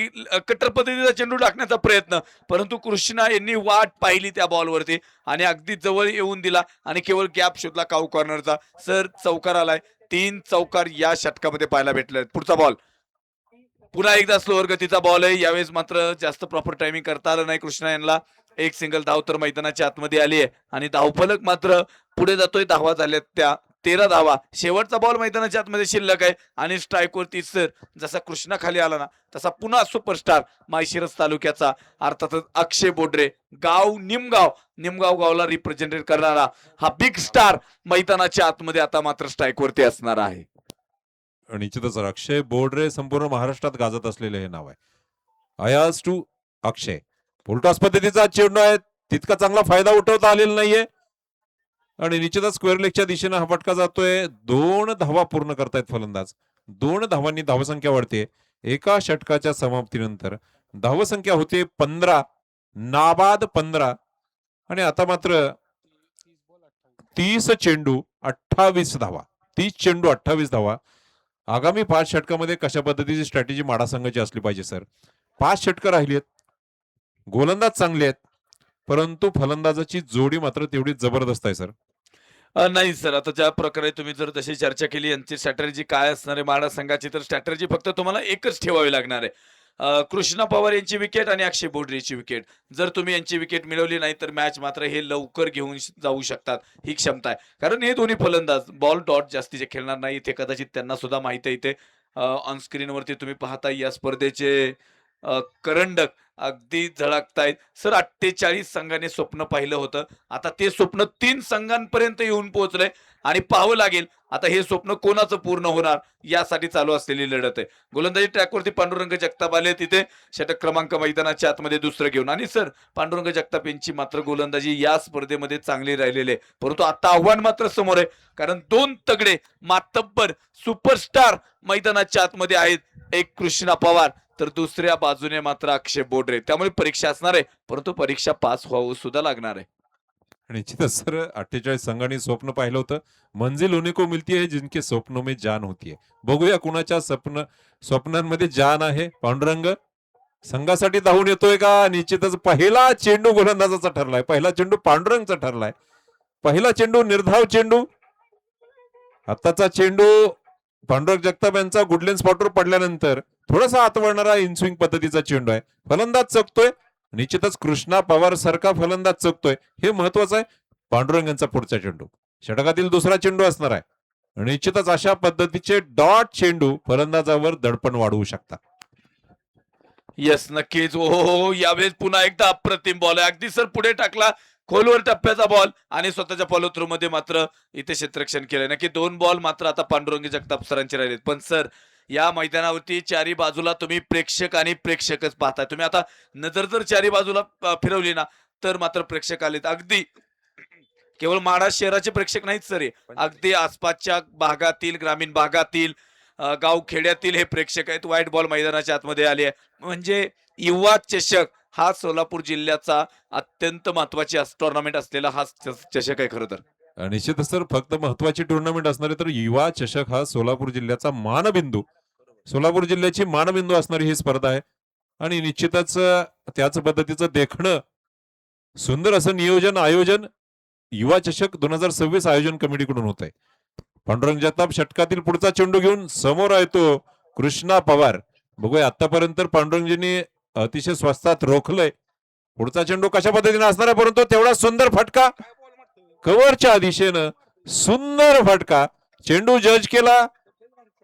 कट्टर पद्धतीचा चेंडू टाकण्याचा प्रयत्न, परंतु कृष्णा यांनी वाट पाहिली त्या बॉलवरती आणि अगदी जवळ येऊन दिला आणि केवळ गॅप शोधला काऊ कॉर्नरचा. सर चौकार आलाय. 3 चौकार या षटकामध्ये पाहायला भेटले. पुढचा बॉल पुन्हा एकदा स्लोअर गतीचा बॉल आहे. यावेळेस मात्र जास्त प्रॉपर टायमिंग करता आलं नाही कृष्णा यांना. एक सिंगल धाव तर मैदानाच्या आतमध्ये आली आहे आणि धावफलक मात्र पुढे जातोय. धावा झाल्यात त्या 13 धावा. शेवटचा बॉल मैदानाच्या आतमध्ये शिल्लक आहे आणि स्ट्राईक वरती सर जसा कृष्णा खाली आला ना तसा पुन्हा सुपरस्टार माळशिरस तालुक्याचा अर्थातच अक्षय बोडरे, गाव निमगाव गावला रिप्रेझेंटेट करणारा हा बिग स्टार मैदानाच्या आतमध्ये आता मात्र स्ट्राईक वरती असणार आहे. निश्चितच अक्षय बोडरे संपूर्ण महाराष्ट्रात गाजत असलेले हे नाव आहे. Ayaz to Akshay. फुलटॉस पद्धतीचा चेंडू आहे. तितका चांगला फायदा उठवता आलेला नाहीये आणि निश्चितच स्क्वेअर लेगच्या दिशेने हा फटका जातोय. 2 धावा पूर्ण करतायत फलंदाज. 2 धावांनी धावसंख्या वाढते. एका षटकाच्या समाप्तीनंतर धावसंख्या होते 15. नाबाद 15 आणि आता मात्र 30 चेंडू 28 धावा. 30 चेंडू 28 धावा. आगामी 5 षटकामध्ये कशा पद्धतीची स्ट्रॅटेजी माडा संघाची असली पाहिजे सर. 5 षटकं राहिली आहेत. गोलंदाज चांगले आहेत परंतु फलंदाजाची जोडी मात्र तेवढी जबरदस्त आहे सर. नाही सर, आता ज्या प्रकारे तुम्ही जर तशी चर्चा केली यांची स्ट्रॅटेजी काय असणार आहे माडा संघाची, तर स्ट्रॅटेजी फक्त तुम्हाला एकच ठेवावी लागणार आहे. कृष्णा पवार यांची विकेट आणि अक्षय बोडरेची विकेट. जर तुम्ही यांची विकेट मिळवली नाही तर मॅच मात्र हे लवकर घेऊन जाऊ शकतात, ही क्षमता आहे. कारण हे दोन्ही फलंदाज बॉल डॉट जास्तीचे खेळणार नाही. ते कदाचित त्यांना सुद्धा माहिती आहे. इथे ऑन स्क्रीन वरती तुम्ही पाहता या स्पर्धेचे करंडक अगदी झळकतायत सर. 48 संघाने स्वप्न पाहिलं होतं. आता ते स्वप्न 3 संघांपर्यंत येऊन पोहोचलंय आणि पाहावं लागेल आता हे स्वप्न कोणाचं पूर्ण होणार. यासाठी चालू असलेली लढत आहे. गोलंदाजी ट्रॅकवरती पांडुरंग जगताप आले तिथे षटक क्रमांक मैदानाच्या आतमध्ये दुसरं घेऊन. आणि सर पांडुरंग जगताप यांची मात्र गोलंदाजी या स्पर्धेमध्ये चांगली राहिलेली आहे. परंतु आता आव्हान मात्र समोर आहे. कारण 2 तगडे मातब्बर सुपरस्टार मैदानाच्या आतमध्ये आहेत. एक कृष्णा पवार तर दुसऱ्या बाजूने मात्र अक्षय बोडरे. त्यामुळे परीक्षा असणार आहे परंतु परीक्षा पास व्हावं सुद्धा लागणार आहे. निश्चितच सर 48 संघांनी स्वप्न पाहिलं होतं. मंजिल उन्हीं को मिलती है जिनके स्वप्नों में जान होती है. बघूया कुणाच्या स्वप्नांमध्ये जान आहे. पांडुरंग संघासाठी धावून येतोय का. निश्चितच पहिला चेंडू गोलंदाजाचा ठरलाय. पहिला चेंडू पांडुरंगचा ठरलाय. पहिला चेंडू निर्धाव चेंडू. आताचा चेंडू पांडुरंग जगताप यांचा गुडलेन स्पॉटवर पडल्यानंतर थोडासा आत वळणारा इनस्विंग पद्धतीचा चेंडू आहे. फलंदाज चकतोय. निश्चितच कृष्णा पवार सारखा फलंदाज चकतोय, हे महत्वाचं आहे. पांडुरंग यांचा पुढचा चेंडू षटकातील दुसरा चेंडू असणार आहे. निश्चितच अशा पद्धतीचे डॉट चेंडू फलंदाजावर दडपण वाढवू शकतात. येस नक्कीच. हो यावेळेस पुन्हा एकदा अप्रतिम बॉल आहे. अगदी सर पुढे टाकला खोलवर टप्प्याचा बॉल आणि स्वतःच्या फॉलो थ्रू मध्ये मात्र इथे क्षेत्ररक्षण केलंय. नक्की 2 बॉल मात्र आता पांडुरंग जगताप सरांचे राहिलेत. पण सर या मैदानावरती चारी बाजूला तुम्ही प्रेक्षक आणि प्रेक्षकच पाहताय. तुम्ही आता नजर जर चारी बाजूला फिरवली ना तर मात्र प्रेक्षक आलेत. अगदी केवळ माढा शहराचे प्रेक्षक नाहीत सर, हे अगदी आसपासच्या भागातील ग्रामीण भागातील गाव खेड्यातील हे प्रेक्षक आहेत. व्हाईट बॉल मैदानाच्या आतमध्ये आले आहे. म्हणजे युवा चषक हा सोलापूर जिल्ह्याचा अत्यंत महत्वाची टुर्नामेंट असलेला हा चषक आहे खरं तर. निश्चितच सर फक्त महत्वाची टुर्नामेंट असणारी तर युवा चषक हा सोलापूर जिल्ह्याचा मानबिंदू, सोलापूर जिल्ह्याची मानबिंदू असणारी ही स्पर्धा आहे. आणि निश्चितच त्याच पद्धतीचं देखणं सुंदर असं नियोजन आयोजन युवा चषक 2026 आयोजन कमिटीकडून होत आहे. पांडुरंग जगताप षटकातील पुढचा चेंडू घेऊन समोर येतो कृष्णा पवार. बघूया आतापर्यंत पांडुरंगजींनी अतिशय स्वस्तात रोखलंय. पुढचा चेंडू कशा पद्धतीने असणार आहे, परंतु तेवढा सुंदर फटका कव्हरच्या दिशेनं, सुंदर फटका चेंडू जज केला.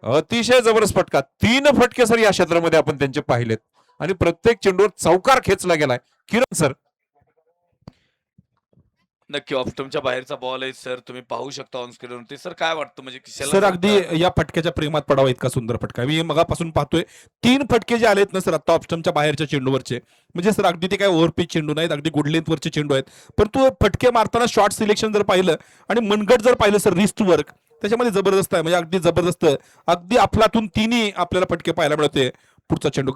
अतिशय जबरदस्त फटका. 3 फटके सर या क्षेत्रामध्ये आपण त्यांचे पाहिलेत आणि प्रत्येक चेंडूवर चौकार खेचला गेलाय. किरण सर नक्की ऑफ स्टंपच्या बाहेरचा बॉल आहे सर, तुम्ही पाहू शकता ऑन स्क्रीनवरती. सर काय वाटतं म्हणजे सर अगदी या फटक्याच्या प्रेमात पडावा इतका सुंदर फटका मी मगापासून पाहतोय. 3 फटके जे आलेत ना सर आता ऑप्शनच्या बाहेरच्या चेंडूवरचे, म्हणजे सर अगदी ते काय ओव्हरपिच चेंडू नाहीत, अगदी गुड लेंथवरचे चेंडू आहेत. परंतु फटके मारताना शॉर्ट सिलेक्शन जर पाहिलं आणि मनगट जर पाहिलं सर रिस्ट वर्क त्याच्यामध्ये जबरदस्त आहे. म्हणजे अगदी जबरदस्त, अगदी अफलातून 3 आपल्याला फटके पाहायला मिळते. पुढचा चेंडू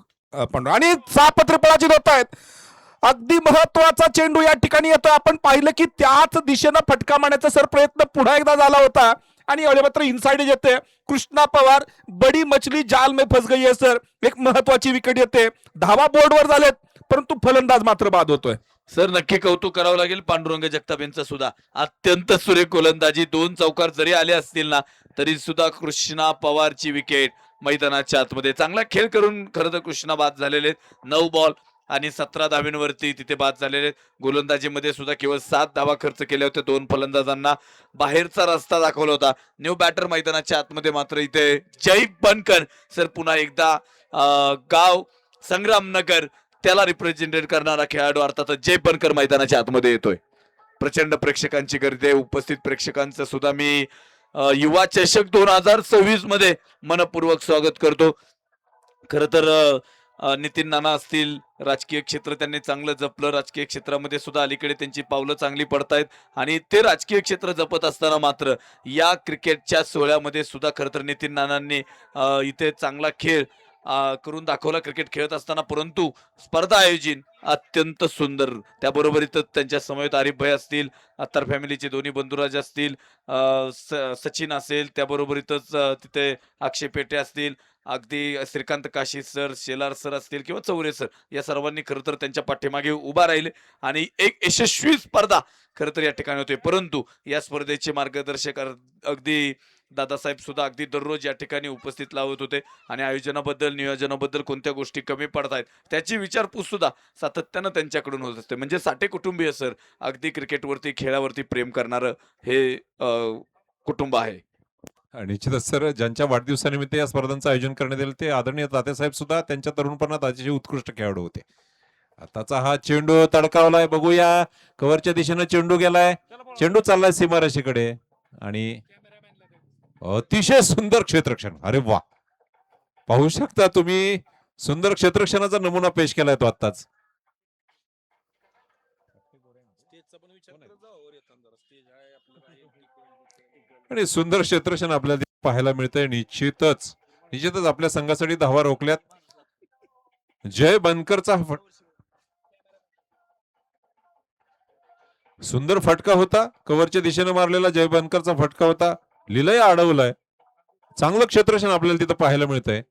पण आणि 6 पत्रपळाची होत आहेत. अगदी महत्वाचा चेंडू या ठिकाणी येतोय. आपण पाहिलं की त्याच दिशेनं फटका मारण्याचा सर प्रयत्न पुन्हा एकदा झाला होता आणि एवढे मात्र इनसाइड येते. कृष्णा पवार बडी मछली जाल में फस गई है सर. एक महत्वाची विकेट येते. धावा बोर्डवर झालेत परंतु फलंदाज मात्र बाद होतोय. सर नक्की कौतुक करावं लागेल पांडुरंग जगताप यांचं सुद्धा. अत्यंत सुरेख गोलंदाजी. 2 चौकार जरी आले असतील ना तरी सुद्धा कृष्णा पवारची विकेट मैदानाच्या आतमध्ये. चांगला खेळ करून खरं तर कृष्णा बाद झालेले. 9 बॉल आणि 17 धावांवरती तिथे बाद झालेले. गोलंदाजीमध्ये सुद्धा केवळ 7 धावा खर्च केल्या होत्या. 2 फलंदाजांना बाहेरचा रस्ता दाखवला होता. न्यू बॅटर मैदानाच्या आतमध्ये मात्र इथे जय बनकर सर पुन्हा एकदा गाव संग्रामनगर त्याला रिप्रेझेंटेट करणारा खेळाडू अर्थात जय बनकर मैदानाच्या आतमध्ये येतोय. प्रचंड प्रेक्षकांची गर्दी आहे. उपस्थित प्रेक्षकांचं सुद्धा मी युवा चषक 2026 मध्ये मनपूर्वक स्वागत करतो. खरं तर नितीन नाना असतील, राजकीय क्षेत्र त्यांनी चांगलं जपलं. राजकीय क्षेत्रामध्ये सुद्धा अलीकडे त्यांची पावलं चांगली पडतायत आणि ते राजकीय क्षेत्र जपत असताना मात्र या क्रिकेटच्या सोहळ्यामध्ये सुद्धा खरं तर नितीन नानांनी इथे चांगला खेळ करून दाखवला क्रिकेट खेळत असताना. परंतु स्पर्धा आयोजन अत्यंत सुंदर. त्याबरोबरीतच त्यांच्या समवेत आरिफ भाई असतील, अत्तर फॅमिलीचे दोन्ही बंधुराज असतील, सचिन असेल, त्याबरोबरीतच तिथे अक्षय पेटे असतील, अगदी श्रीकांत काशी सर, शेलार सर असतील किंवा चौरे सर, या सर्वांनी खरं तर त्यांच्या पाठीमागे उभा राहिले आणि एक यशस्वी स्पर्धा खरं तर या ठिकाणी होते. परंतु या स्पर्धेचे मार्गदर्शक अगदी दादासाहेब सुद्धा अगदी दररोज या ठिकाणी उपस्थित लावत होते आणि आयोजनाबद्दल नियोजनाबद्दल कोणत्या गोष्टी कमी पडतायत त्याची विचारपूस सुद्धा सातत्यानं त्यांच्याकडून होत असते. म्हणजे साठे कुटुंबीय सर अगदी क्रिकेटवरती खेळावरती प्रेम करणारं हे कुटुंब आहे. निश्चितच सर ज्यांच्या वाढदिवसानिमित्त या स्पर्धांचं आयोजन करण्यात आलं ते आदरणीय तात्यासाहेब सुद्धा त्यांच्या तरुणपणात अतिशय उत्कृष्ट खेळाडू होते. आताचा हा चेंडू तडकावलाय. बघूया कव्हरच्या दिशेनं चेंडू गेलाय. चेंडू चाललाय सीमारेषेकडे आणि अतिशय सुंदर क्षेत्ररक्षण. अरे वा, पाहू शकता तुम्ही सुंदर क्षेत्ररक्षणाचा नमुना पेश केलाय तो आत्ताच. आणि सुंदर क्षेत्ररक्षण आपल्याला पाहायला मिळतंय. निश्चितच आपल्या संघासाठी धावा रोखल्यात. जय बनकरचा सुंदर फटका होता. कव्हरच्या दिशेने मारलेला जय बनकरचा फटका होता. लिलय अडवलाय. चांगलं क्षेत्ररक्षण आपल्याला तिथं पाहायला मिळतंय.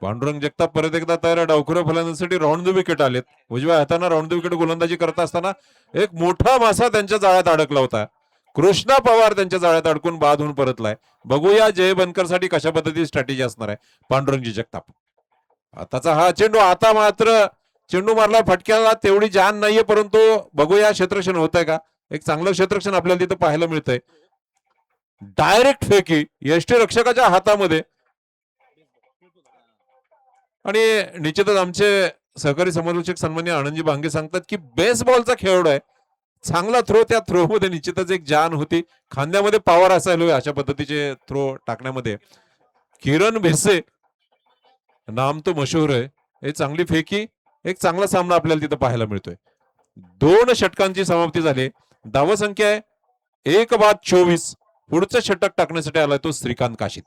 पांडुरंग जगताप परत एकदा तयार. डावखुऱ्या फलंदाजीसाठी राऊंड द विकेट आलेत. उजव्या हाताने राऊंड द विकेट गोलंदाजी करत असताना एक मोठा मासा त्यांच्या जाळ्यात अडकला होता. कृष्णा पवार त्यांच्या जाळ्यात अडकून बाद होऊन परतलाय. बघूया जय बनकर साठी कशा पद्धतीची स्ट्रॅटेजी असणार आहे पांडुरंगजी जगताप. आताचा हा चेंडू, आता मात्र चेंडू मारला फटक्याला तेवढी जान नाहीये, परंतु बघूया क्षेत्ररक्षण होत आहे का. एक चांगलं क्षेत्ररक्षण आपल्याला तिथं पाहायला मिळतंय. डायरेक्ट फेकी यष्टी रक्षकाच्या हातामध्ये. आणि निश्चितच आमचे सहकारी समालोचक सन्मान्य आनंदजी भांगे सांगतात की बेसबॉलचा खेळाडू आहे, चांगला थ्रो, त्या थ्रो मध्ये निश्चितच एक जान होती, खांद्यामध्ये पॉवर असायला अशा पद्धतीचे थ्रो टाकण्यामध्ये. किरण भिसे नाम तो मशहूर आहे. हे चांगली फेकी, एक चांगला सामना आपल्याला तिथं पाहायला मिळतोय. 2 षटकांची समाप्ती झाली. धावसंख्या आहे 1 बाद 24. पुढचं षटक टाकण्यासाठी आलाय तो श्रीकांत काशीद.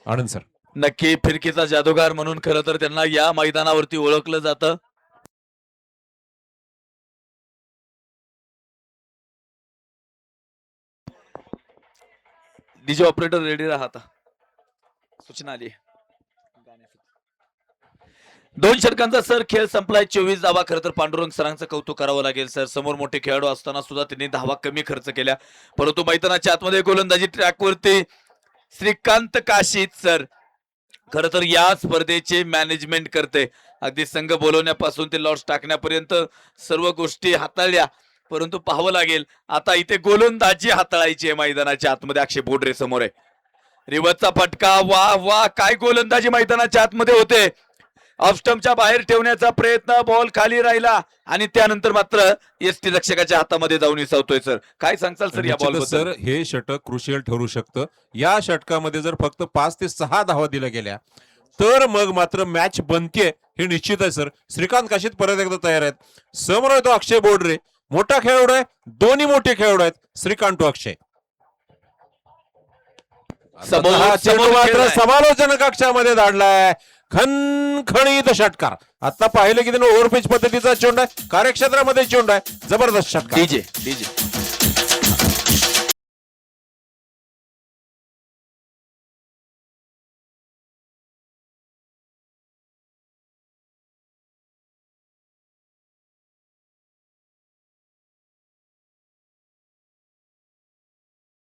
आनंद सर. नक्की फिरकीचा जादूगार म्हणून खरं तर त्यांना या मैदानावरती ओळखलं जातं. डीजे ऑपरेटर रेडी राहा, आता सूचना आली. 2 षटकांचा सर खेळ संपलाय. 24 धावा. खरं तर पांडुरंग सरांचं कौतुक करावं लागेल सर. समोर मोठे खेळाडू असताना सुद्धा त्यांनी धावा कमी खर्च केल्या, परंतु मैदानाच्या आतमध्ये गोलंदाजी ट्रॅकवरती श्रीकांत काशीद सर खरं तर या स्पर्धेचे मॅनेजमेंट करते. अगदी संघ बोलवण्यापासून ते लॉस टाकण्यापर्यंत सर्व गोष्टी हाताळल्या, परंतु पाहावं लागेल आता इथे गोलंदाजी हाताळायची आहे मैदानाच्या आतमध्ये. अक्षय बोडरे समोर आहे. रिवर्सचा फटका, वा वा काय गोलंदाजी मैदानाच्या आतमध्ये होते. ऑफस्टंपच्या बाहेर ठेवण्याचा प्रयत्न, बॉल खाली राहिला आणि त्यानंतर मात्र एसटी रक्षकाच्या हातामध्ये जाऊन विसावतोय सर. काय सांगताल सर या बॉल सर हे षटक क्रुशियल ठरू शकतं. या षटकामध्ये जर फक्त 5 ते 6 धावा दिल्या गेल्या तर मग मात्र मॅच बनते हे निश्चित आहे सर. श्रीकांत काशीद परत एकदा तयार आहेत. समोर आहे तो अक्षय बोडरे, मोठा खेळाडू आहे, दोन्ही मोठे खेळाडू आहेत. श्रीकांत टू अक्षय. हा चेंडू मात्र समालोचन कक्षामध्ये धाडलाय. खणखणीत षटकार. आता पाहिलं की त्यानं ओव्हरपिच पद्धतीचा चेंडू आहे, कार्यक्षेत्रामध्ये चेंडू आहे, जबरदस्त षटकार. डीजे डीजे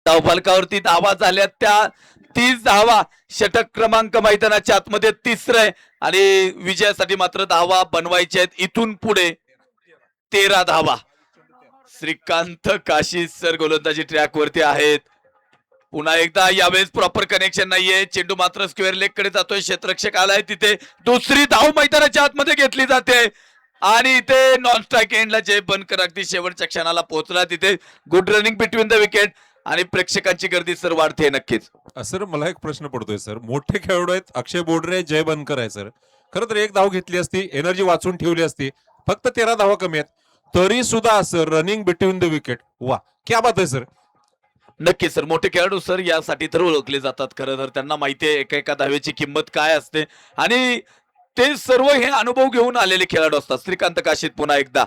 धावफलकावरती धावा झाल्या त्या 30 धावा. षटक क्रमांक मैदानाच्या आतमध्ये 3रं आहे आणि विजयासाठी मात्र धावा बनवायचे आहेत इथून पुढे 13 धावा. श्रीकांत काशीद सर गोलंदाजी ट्रॅक वरती आहेत. पुन्हा एकदा यावेळेस प्रॉपर कनेक्शन नाहीये. चेंडू मात्र स्क्वेअर लेग कडे जातोय. क्षेत्ररक्षक आलाय तिथे. दुसरी धाव मैदानाच्या आतमध्ये घेतली जाते आणि इथे नॉन स्ट्राईक एंडला जय बनकर अगदी शेवटच्या क्षणाला पोहोचला. तिथे good running between the wicket आणि प्रेक्षकांची गर्दी सर वाढते नक्कीच. सर मला एक प्रश्न पडतोय सर, मोठे खेळाडू आहेत, अक्षय बोडरे, जय बनकर आहे सर. खरं तर एक धाव घेतली असती, एनर्जी वाचून ठेवली असती. फक्त 13 धावा कमी आहेत तरी सुद्धा sir running between the wicket. वा क्या बात आहे सर. नक्की सर. मोठे खेळाडू सर यासाठी तर ओळखले जातात. खरं तर त्यांना माहिती आहे एका एका धावेची किंमत काय असते आणि ते सर्व हे अनुभव घेऊन आलेले खेळाडू असतात. श्रीकांत काशीद पुन्हा एकदा.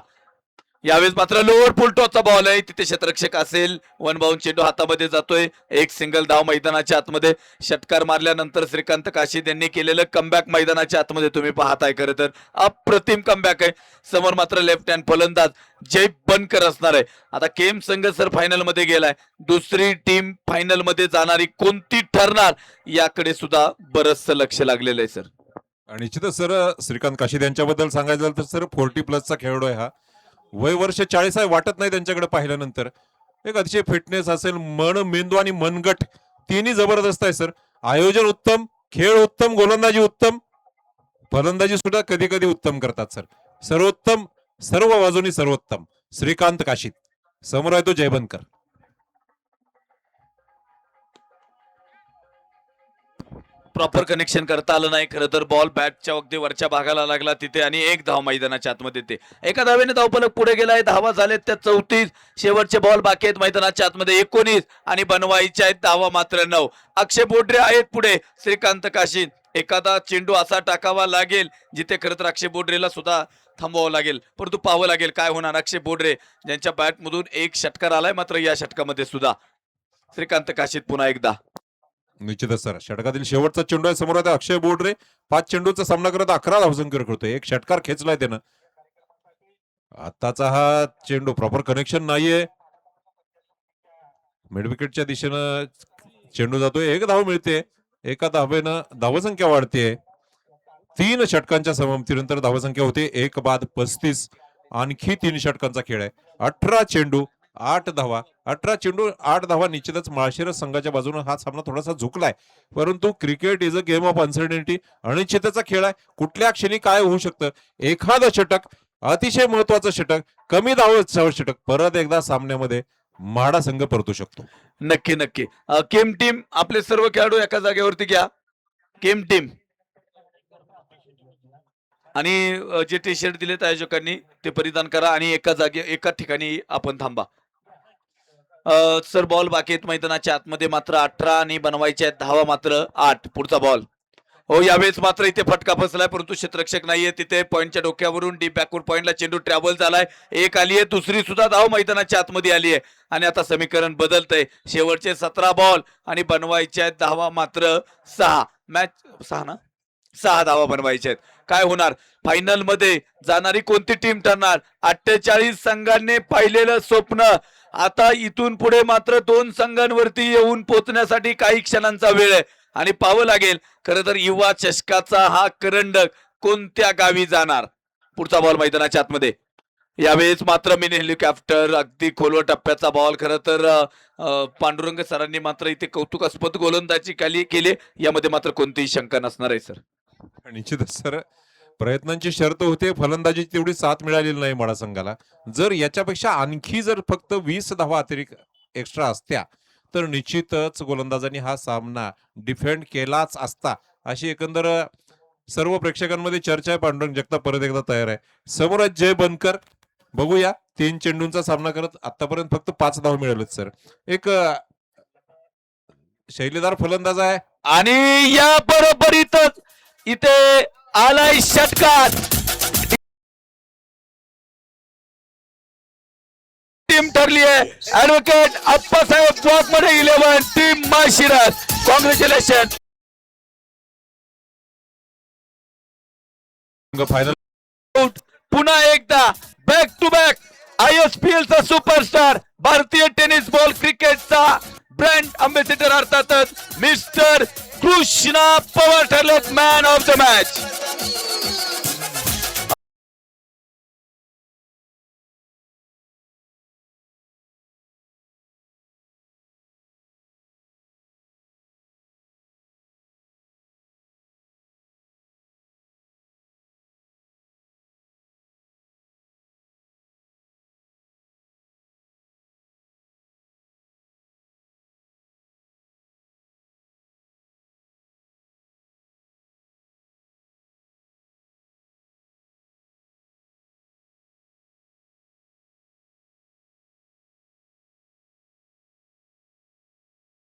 यावेळेस मात्र लोअर पुलटॉचा बॉल आहे. तिथे क्षेत्ररक्षक असेल. 1 बाउंड चेंडू हातामध्ये जातोय. एक सिंगल धाव मैदानाच्या आतमध्ये. षटकार मारल्यानंतर श्रीकांत काशीद यांनी केलेलं कमबॅक मैदानाच्या आतमध्ये तुम्ही पाहताय. खरं तर अप्रतिम कमबॅक आहे. समोर मात्र लेफ्ट हँड फलंदाज जय बनकर असणार आहे. आता केम संघ सर फायनल मध्ये गेलाय. दुसरी टीम फायनल मध्ये जाणारी कोणती ठरणार याकडे सुद्धा बरचसं लक्ष लागलेलं आहे सर. निश्चितच सर श्रीकांत काशीद यांच्याबद्दल सांगायचं झालं तर सर 40+ खेळाडू आहे हा. वय वर्ष 40 आहे वाटत नाही त्यांच्याकडे पाहिल्यानंतर. एक अतिशय फिटनेस असेल, मन, मेंदू आणि मनगट तिन्ही जबरदस्त आहे सर. आयोजन उत्तम, खेळ उत्तम, गोलंदाजी उत्तम, फलंदाजी सुद्धा कधी कधी उत्तम करतात सर. सर्वोत्तम, सर्व बाजूनी सर्वोत्तम श्रीकांत काशीद. समोर आहे तो जय बनकर. प्रॉपर कनेक्शन करता आलं नाही. खरं तर बॉल बॅटच्या अगदी वरच्या भागाला लागला तिथे आणि एक धाव मैदानाच्या आतमध्ये येते. एका धावेने धावफलक पुढे गेलाय. धावा झालेत त्या 34. शेवटचे बॉल बाकी आहेत मैदानाच्या आतमध्ये 19 आणि बनवायच्या आहेत धावा मात्र 9. अक्षय बोडरे आहेत पुढे. श्रीकांत काशीद. एखादा चेंडू असा टाकावा लागेल जिथे खरं तर अक्षय बोडरेला सुद्धा थांबवावं लागेल, परंतु पाहावं लागेल काय होणार. अक्षय बोडरे ज्यांच्या बॅटमधून एक षटकार आलाय मात्र या षटकामध्ये सुद्धा श्रीकांत काशीद पुन्हा एकदा. निश्चितच सर षटकातील शेवटचा चेंडू आहे. समोर आहे अक्षय बोडरे. 5 चेंडूचा सामना करत 11 धावसंख्या करतोय. एक षटकार खेचलाय त्यानं. आताचा हा चेंडू प्रॉपर कनेक्शन नाहीये. मिडविकेटच्या दिशेनं चेंडू जातोय, एक धाव मिळते, एका धावेनं धावसंख्या वाढते. 3 षटकांच्या समाप्तीनंतर धावसंख्या होते 1 बाद 35. आणखी 3 षटकांचा खेळ आहे. 18 चेंडू 8 धावा, 18 चेंडू 8 धावा. निश्चितच माळशिरस संघाच्या बाजूने हा सामना थोडासा झुकलाय, परंतु cricket is a game of uncertainty. अनिश्चिततेचा खेळ आहे. कुठल्या क्षणी काय होऊ शकतं. एखादं षटक, अतिशय महत्वाचं षटक, कमी धाव षटक, परत एकदा सामन्यामध्ये माडा संघ परतू शकतो. नक्की नक्की. केम टीम आपले सर्व खेळाडू एका जागेवरती घ्या. केम टीम आणि जे टी शर्ट दिलेत आयोजकांनी ते परिधान करा आणि एका ठिकाणी आपण थांबा. सर बॉल बाकी आहेत मैदानाच्या आतमध्ये मात्र 18 आणि बनवायचे आहेत धावा मात्र 8. पुढचा बॉल. हो, यावेळेस मात्र इथे फटका बसलाय, परंतु क्षेत्ररक्षक नाहीये तिथे. पॉइंटच्या डोक्यावरून डीप बॅकवर्ड पॉइंटला चेंडू ट्रॅव्हल झालाय. एक आली आहे, दुसरी सुद्धा धाव मैदानाच्या आतमध्ये आली आहे आणि आता समीकरण बदलतंय. शेवटचे 17 बॉल आणि बनवायचे आहेत धावा मात्र 6. मॅच 6 धावा बनवायचे आहेत. काय होणार फायनल मध्ये जाणारी कोणती टीम ठरणार. 48 संघांनी पाहिलेलं स्वप्न आता इथून पुढे मात्र 2 संघांवरती येऊन पोहोचण्यासाठी काही क्षणांचा वेळ आहे आणि पाहावं लागेल खरं तर युवा चषकाचा हा करंडक कोणत्या गावी जाणार. पुढचा बॉल मैदानाच्या आतमध्ये. यावेळेस मात्र मिनी हेलिकॉप्टर अगदी खोलवर टप्प्याचा बॉल. खरं तर पांडुरंग सरांनी मात्र इथे कौतुकास्पद गोलंदाजी केली. यामध्ये मात्र कोणतीही शंका नसणार आहे सर. निश्चितच सर, प्रयत्नांची शर्त होते, फलंदाजीची तेवढी साथ मिळालेली नाही माडा संघाला. जर याच्यापेक्षा आणखी जर फक्त 20 धावा अतिरिक्त एक्स्ट्रा असत्या तर निश्चितच गोलंदाजांनी हा सामना डिफेंड केलाच असता, अशी एकंदर सर्व प्रेक्षकांमध्ये चर्चा आहे. पांडुरंग जगताप परत एकदा तयार आहे. समोर आहेत जय बनकर. बघूया, 3 चेंडूंचा सामना करत आतापर्यंत फक्त 5 धाव मिळालेत सर. एक शैलीदार फलंदाज आहे आणि या बरोबरीतच इथे आलाय षटकार. टीम ठरली आहे advocate Appasaheb Waghmode 11 team Malshiras. Congratulation. Final पुन्हा एकदा बॅक टू बॅक ISPL चा सुपरस्टार, भारतीय टेनिस बॉल क्रिकेटचा ब्रँड अम्बॅसिडर अर्थातच मिस्टर कृष्णा पवार ठरलेत मॅन ऑफ द मॅच.